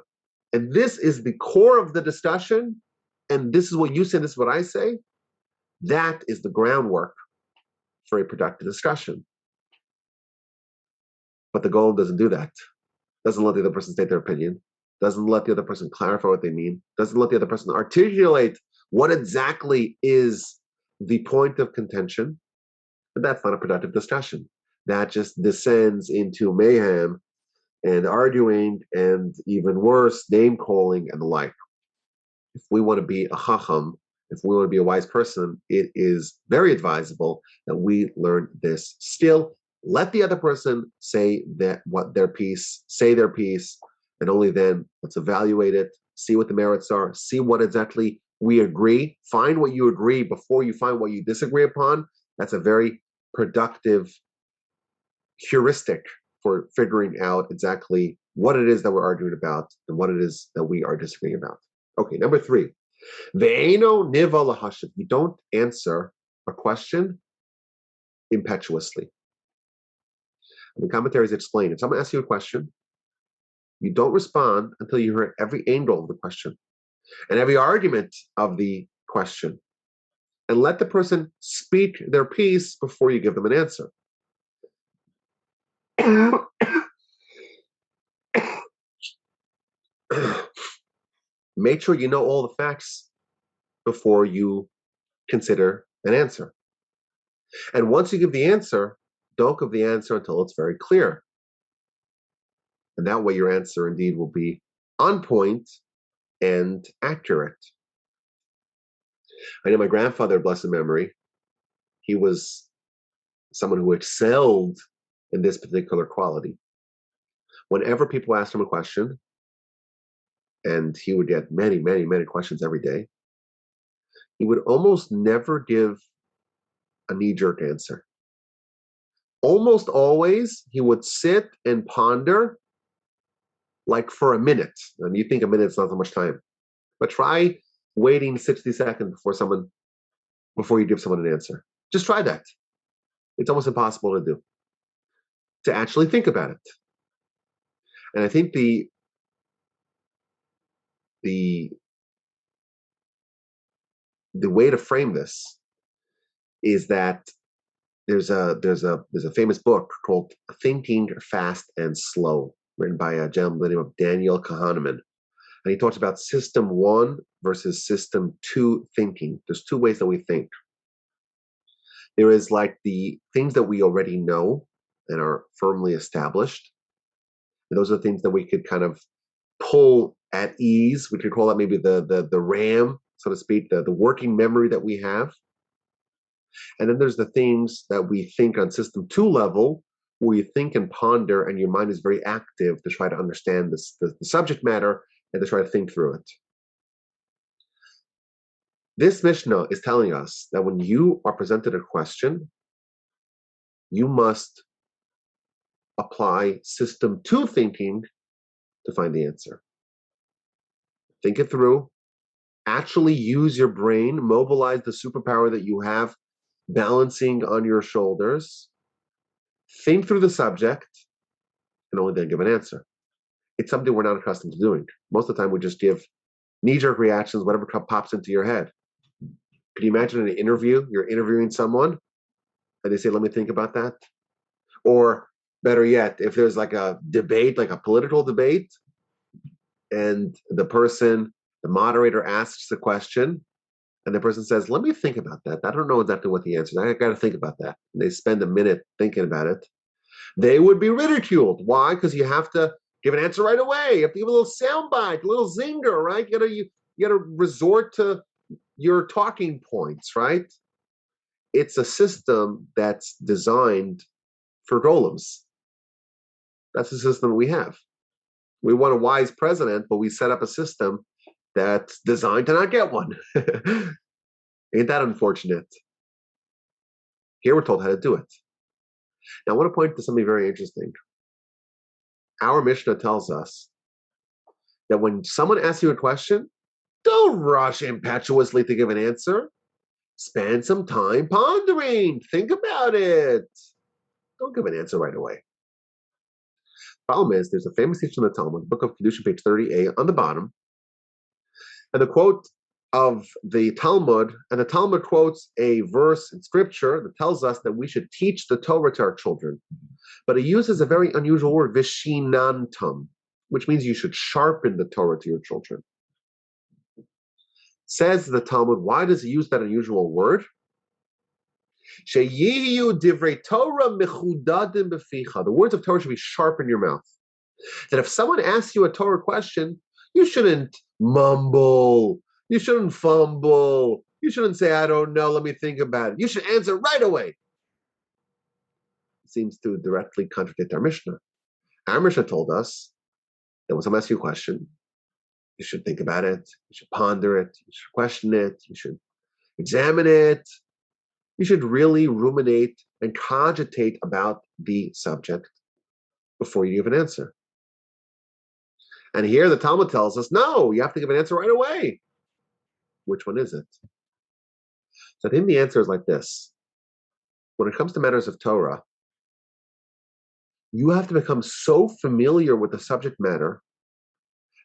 and this is the core of the discussion, and this is what you say, this is what I say. That is the groundwork for a productive discussion. But the goal doesn't do that. Doesn't let the other person state their opinion, doesn't let the other person clarify what they mean, doesn't let the other person articulate what exactly is the point of contention. But that's not a productive discussion. That just descends into mayhem and arguing and even worse, name calling and the like. If we want to be a chacham, if we want to be a wise person, it is very advisable that we learn this skill. Let the other person say their piece, and only then let's evaluate it, see what the merits are, see what exactly we agree, find what you agree before you find what you disagree upon. That's a very productive heuristic for figuring out exactly what it is that we're arguing about and what it is that we are disagreeing about. Okay, number three, Ve'eno niva lahashiv. You don't answer a question impetuously. And the commentaries explain, if someone asks you a question, you don't respond until you hear every angle of the question and every argument of the question. And let the person speak their piece before you give them an answer. Make sure you know all the facts before you consider an answer. And once you give the answer, don't give the answer until it's very clear. And that way your answer indeed will be on point and accurate. I know my grandfather, blessed memory, he was someone who excelled in this particular quality. Whenever people asked him a question, and he would get many, many, many questions every day, he would almost never give a knee-jerk answer. Almost always, he would sit and ponder like for a minute. And you think a minute's not so much time. But try waiting 60 seconds before you give someone an answer. Just try that. It's almost impossible to do. To actually think about it. And I think the way to frame this is that there's a famous book called Thinking Fast and Slow, written by a gentleman by the name of Daniel Kahneman. And he talks about system 1 versus system 2 thinking. There's two ways that we think. There is like the things that we already know and are firmly established. And those are the things that we could kind of pull at ease. We could call that maybe the RAM, so to speak, the working memory that we have. And then there's the things that we think on system 2 level, where you think and ponder and your mind is very active to try to understand the subject matter and to try to think through it. This Mishnah is telling us that when you are presented a question, you must apply system 2 thinking to find the answer. Think it through, actually use your brain, mobilize the superpower that you have balancing on your shoulders, think through the subject, and only then give an answer. It's something we're not accustomed to doing. Most of the time we just give knee-jerk reactions, whatever pops into your head. Can you imagine an interview? You're interviewing someone, and they say, let me think about that. Or better yet, if there's like a debate, like a political debate, and the moderator asks the question, and the person says, let me think about that. I don't know exactly what the answer is. I got to think about that. And they spend a minute thinking about it. They would be ridiculed. Why? Because you have to give an answer right away. You have to give a little soundbite, a little zinger, right? You gotta resort to your talking points, right? It's a system that's designed for golems. That's the system we have. We want a wise president, but we set up a system that's designed to not get one. Ain't that unfortunate? Here we're told how to do it. Now I want to point to something very interesting. Our Mishnah tells us that when someone asks you a question, don't rush impetuously to give an answer. Spend some time pondering. Think about it. Don't give an answer right away. Problem is, there's a famous teaching in the Talmud, Book of Kedushin, page 30a, on the bottom. And the quote of the Talmud, and the Talmud quotes a verse in scripture that tells us that we should teach the Torah to our children. But it uses a very unusual word, vishinantam, which means you should sharpen the Torah to your children. Says the Talmud, why does it use that unusual word? Sheyiyu divrei Torah mechudadim beficha. The words of Torah should be sharp in your mouth. That if someone asks you a Torah question, you shouldn't mumble. You shouldn't fumble. You shouldn't say, I don't know, let me think about it. You should answer right away. It seems to directly contradict our Mishnah. Our Mishnah told us that when someone asks you a question, you should think about it, you should ponder it, you should question it, you should examine it. You should really ruminate and cogitate about the subject before you give an answer. And here the Talmud tells us, no, you have to give an answer right away. Which one is it? So I think the answer is like this. When it comes to matters of Torah, you have to become so familiar with the subject matter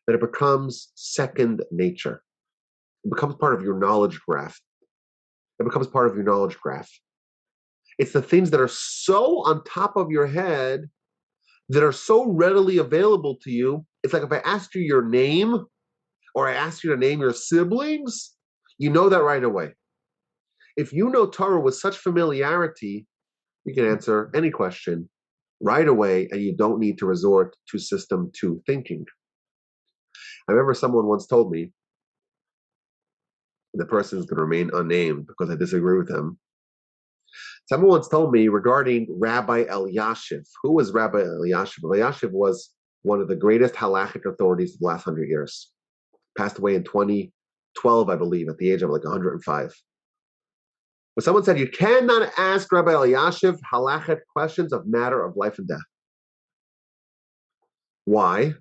that it becomes second nature. It becomes part of your knowledge graph. It becomes part of your knowledge graph. It's the things that are so on top of your head, that are so readily available to you. It's like if I asked you your name, or I asked you to name your siblings, you know that right away. If you know Torah with such familiarity, you can answer any question right away, and you don't need to resort to system 2 thinking. I remember someone once told me, the person is going to remain unnamed because I disagree with him. Someone once told me regarding Rabbi Elyashiv. Who was Rabbi Elyashiv? Elyashiv was one of the greatest halachic authorities of the last 100 years. Passed away in 2012, I believe, at the age of like 105. But someone said, you cannot ask Rabbi Elyashiv halachic questions of matter of life and death. Why?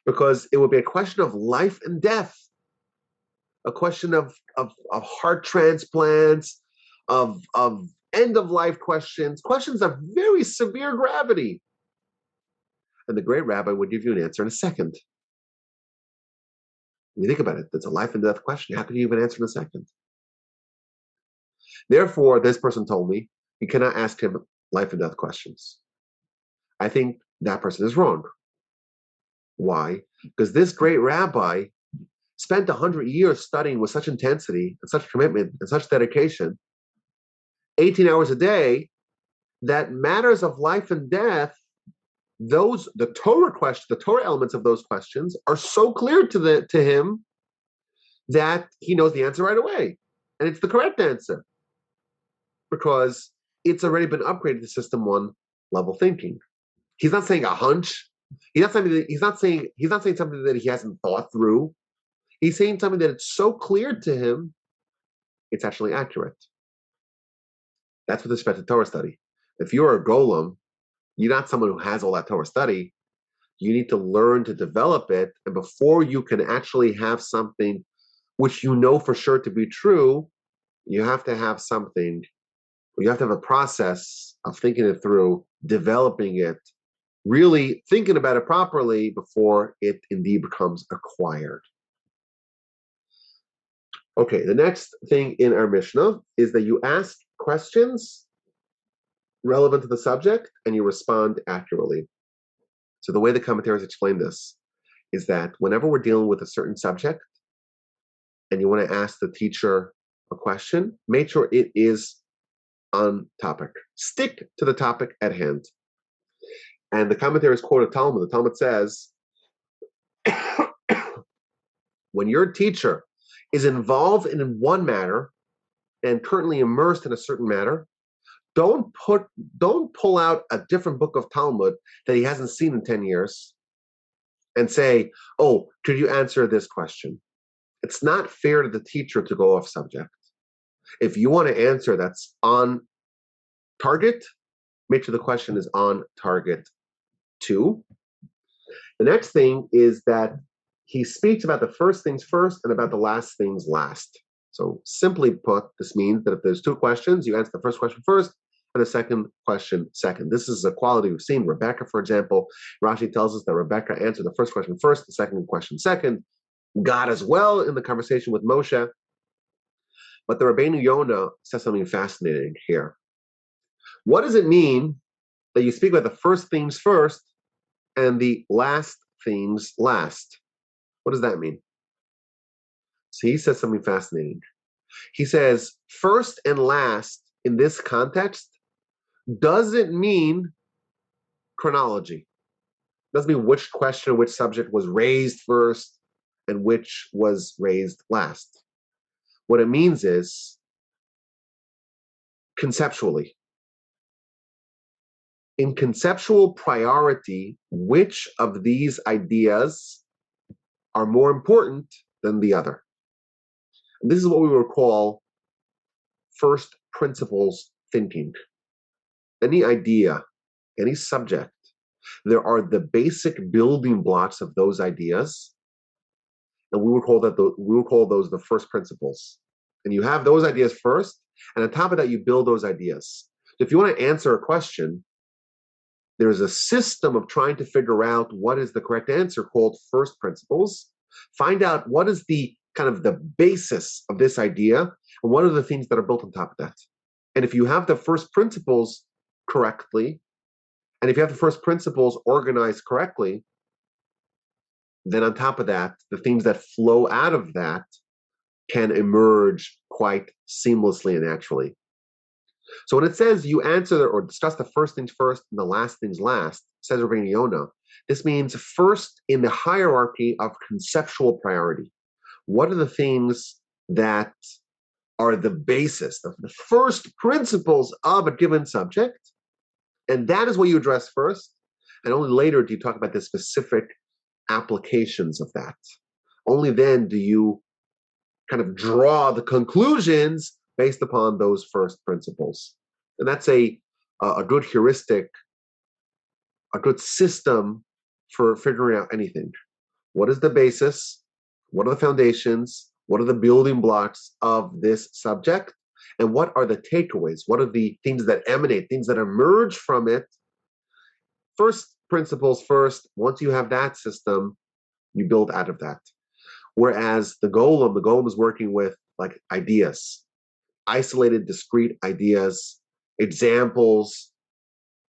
Because it would be a question of life and death, a question of heart transplants, of end-of-life questions of very severe gravity. And the great rabbi would give you an answer in a second. When you think about it, it's a life and death question. How can you even answer in a second? Therefore, this person told me, you cannot ask him life and death questions. I think that person is wrong. Why? Because this great rabbi spent 100 years studying with such intensity and such commitment and such dedication, 18 hours a day, that matters of life and death, the Torah elements of those questions are so clear to him that he knows the answer right away. And it's the correct answer, because it's already been upgraded to system 1 level thinking. He's not saying a hunch. He's not saying something that he hasn't thought through. He's saying something that it's so clear to him, it's actually accurate. That's with respect to Torah study. If you're a golem, you're not someone who has all that Torah study. You need to learn to develop it. And before you can actually have something which you know for sure to be true, you have to have a process of thinking it through, developing it, really thinking about it properly before it indeed becomes acquired. Okay, the next thing in our Mishnah is that you ask questions relevant to the subject and you respond accurately. So the way the commentaries explain this is that whenever we're dealing with a certain subject and you want to ask the teacher a question, make sure it is on topic. Stick to the topic at hand. And the commentaries quote a Talmud. The Talmud says, when your teacher is involved in one matter and currently immersed in a certain matter, don't pull out a different book of Talmud that he hasn't seen in 10 years and say, oh, could you answer this question? It's not fair to the teacher to go off subject. If you want to answer that's on target, make sure the question is on target too. The next thing is that he speaks about the first things first and about the last things last. So simply put, this means that if there's 2 questions, you answer the first question first and the second question second. This is a quality we've seen. Rebecca, for example, Rashi tells us that Rebecca answered the first question first, the second question second. God as well in the conversation with Moshe. But the Rabbeinu Yonah says something fascinating here. What does it mean that you speak about the first things first and the last things last? What does that mean? So he says something fascinating. He says, first and last in this context doesn't mean chronology. Doesn't mean which question, which subject was raised first and which was raised last. What it means is conceptually. In conceptual priority, which of these ideas are more important than the other? And this is what we would call first principles thinking. Any idea, any subject, there are the basic building blocks of those ideas, and we would call those the first principles. And you have those ideas first, and on top of that, you build those ideas. So if you want to answer a question, there's a system of trying to figure out what is the correct answer called first principles. Find out what is the kind of the basis of this idea, and what are the things that are built on top of that. And if you have the first principles correctly, and if you have the first principles organized correctly, then on top of that, the things that flow out of that can emerge quite seamlessly and naturally. So when it says you answer or discuss the first things first and the last things last, says Rabbi Yonah, this means first in the hierarchy of conceptual priority. What are the things that are the basis, the first principles of a given subject? And that is what you address first. And only later do you talk about the specific applications of that. Only then do you kind of draw the conclusions based upon those first principles. And that's a good heuristic, a good system for figuring out anything. What is the basis? What are the foundations? What are the building blocks of this subject? And what are the takeaways? What are the things that emanate, things that emerge from it? First principles first. Once you have that system, you build out of that. Whereas the golem is working with like ideas, isolated, discrete ideas, examples,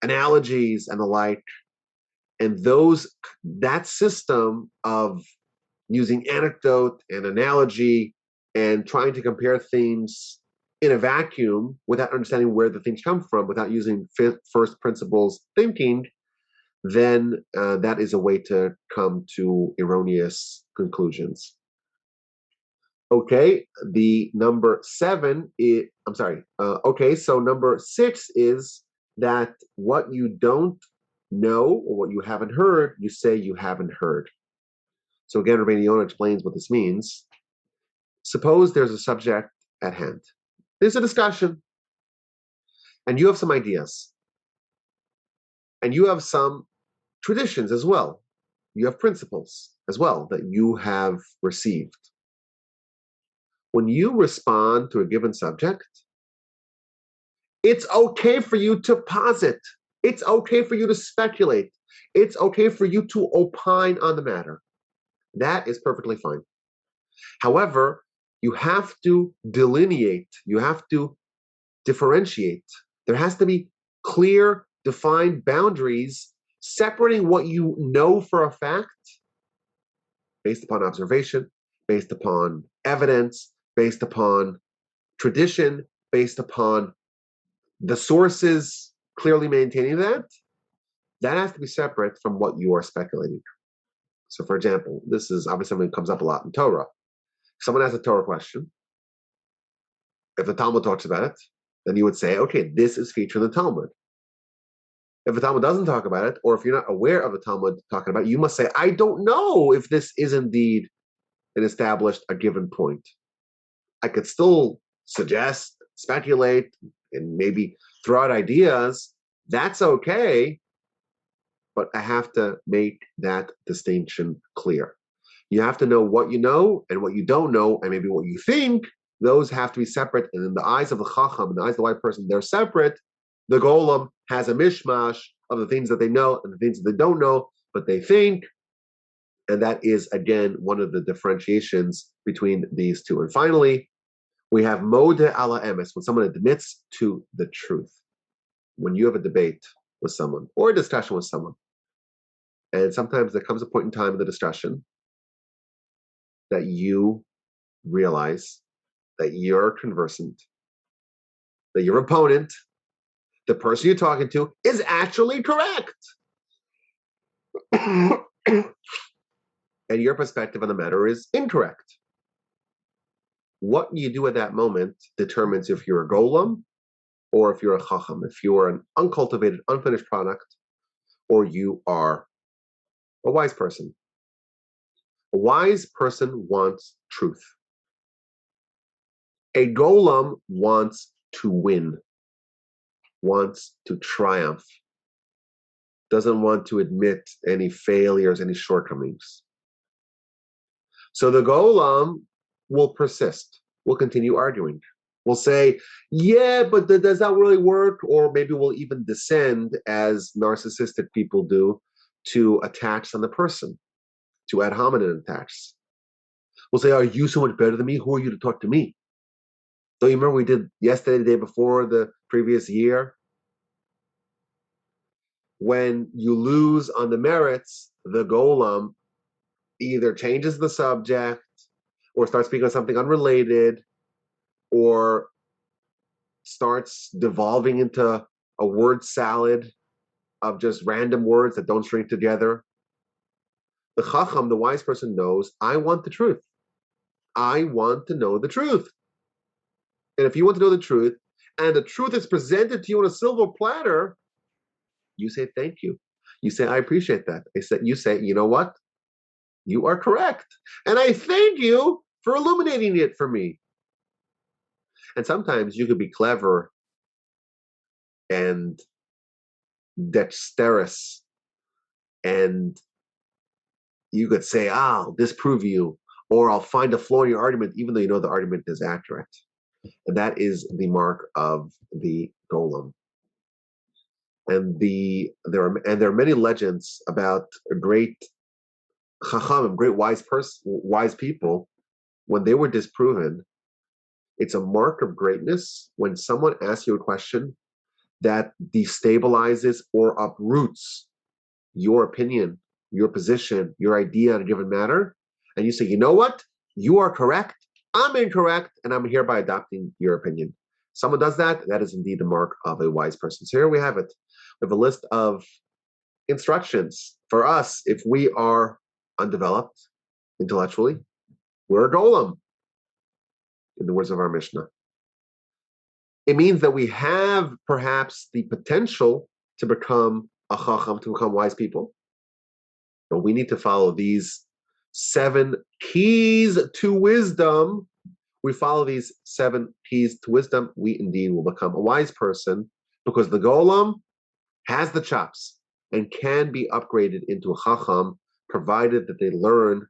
analogies, and the like. And that system of using anecdote and analogy and trying to compare things in a vacuum without understanding where the things come from, without using first principles thinking, then that is a way to come to erroneous conclusions. Okay, the number 7 is, so number 6 is that what you don't know or what you haven't heard, you say you haven't heard. So again, Rabbi Yonah explains what this means. Suppose there's a subject at hand. There's a discussion, and you have some ideas, and you have some traditions as well. You have principles as well that you have received. When you respond to a given subject, it's okay for you to posit. It's okay for you to speculate. It's okay for you to opine on the matter. That is perfectly fine. However, you have to delineate. You have to differentiate. There has to be clear, defined boundaries separating what you know for a fact based upon observation, based upon evidence, based upon tradition, based upon the sources clearly maintaining that has to be separate from what you are speculating. So for example, this is obviously something that comes up a lot in Torah. Someone has a Torah question. If the Talmud talks about it, then you would say, okay, this is featured in the Talmud. If the Talmud doesn't talk about it, or if you're not aware of the Talmud talking about it, you must say, I don't know if this is indeed an established, a given point. I could still suggest, speculate, and maybe throw out ideas. That's okay, but I have to make that distinction clear. You have to know what you know and what you don't know, and maybe what you think. Those have to be separate. And in the eyes of the Chacham, in the eyes of the white person, they're separate. The Golem has a mishmash of the things that they know and the things that they don't know, but they think. And that is, again, one of the differentiations between these two. And finally, we have Modeh ala emes, when someone admits to the truth. When you have a debate with someone or a discussion with someone, and sometimes there comes a point in time in the discussion that you realize that you're conversant, that your opponent, the person you're talking to, is actually correct. And your perspective on the matter is incorrect. What you do at that moment determines if you're a golem or if you're a chacham, if you're an uncultivated, unfinished product, or you are a wise person. A wise person wants truth. A golem wants to win, wants to triumph, doesn't want to admit any failures, any shortcomings. So the Golam will persist. We'll continue arguing. We'll say, yeah, but does that really work? Or maybe we'll even descend, as narcissistic people do, to attacks on the person, to ad hominem attacks. We'll say, are you so much better than me? Who are you to talk to me? Don't you remember we did yesterday, the day before, the previous year? When you lose on the merits, the Golam either changes the subject or starts speaking of something unrelated or starts devolving into a word salad of just random words that don't string together. The Chacham, the wise person, knows, I want the truth. I want to know the truth. And if you want to know the truth, and the truth is presented to you on a silver platter, you say, thank you. You say, I appreciate that. You say, you know what? You are correct. And I thank you for illuminating it for me. And sometimes you could be clever and dexterous, and you could say, I'll disprove you, or I'll find a flaw in your argument, even though you know the argument is accurate. And that is the mark of the Golem. And there are many legends about a great Chacham, great wise people, when they were disproven. It's a mark of greatness when someone asks you a question that destabilizes or uproots your opinion, your position, your idea on a given matter, and you say, you know what? You are correct, I'm incorrect, and I'm hereby adopting your opinion. Someone does that, that is indeed the mark of a wise person. So here we have it. We have a list of instructions for us if we are undeveloped intellectually. We're a golem, in the words of our Mishnah. It means that we have perhaps the potential to become a chacham, to become wise people. But we need to follow these 7 keys to wisdom. We follow these 7 keys to wisdom, we indeed will become a wise person, because the golem has the chops and can be upgraded into a chacham, provided that they learn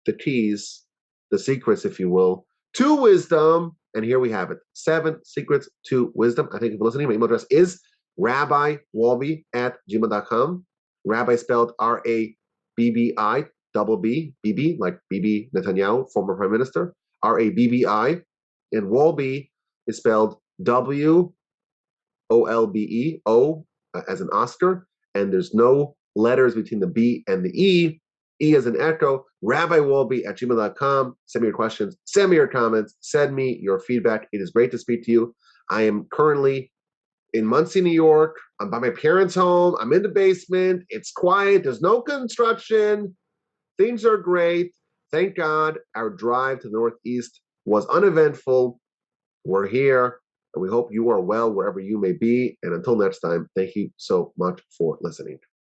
the keys, the secrets, if you will, to wisdom. And here we have it. 7 secrets to wisdom. I think if you're listening, my email address is rabbiwolbe@gmail.com. Rabbi spelled R-A-B-B-I, double B, B-B, like Bibi Netanyahu, former prime minister, R-A-B-B-I. And Wolbe is spelled W-O-L-B-E, O as an Oscar. And there's no letters between the B and the E. E as an echo, rabbiwolbe@gmail.com. Send me your questions, send me your comments, send me your feedback. It is great to speak to you. I am currently in Muncie, New York. I'm by my parents' home. I'm in the basement. It's quiet. There's no construction. Things are great. Thank God our drive to the Northeast was uneventful. We're here, and we hope you are well wherever you may be. And until next time, thank you so much for listening.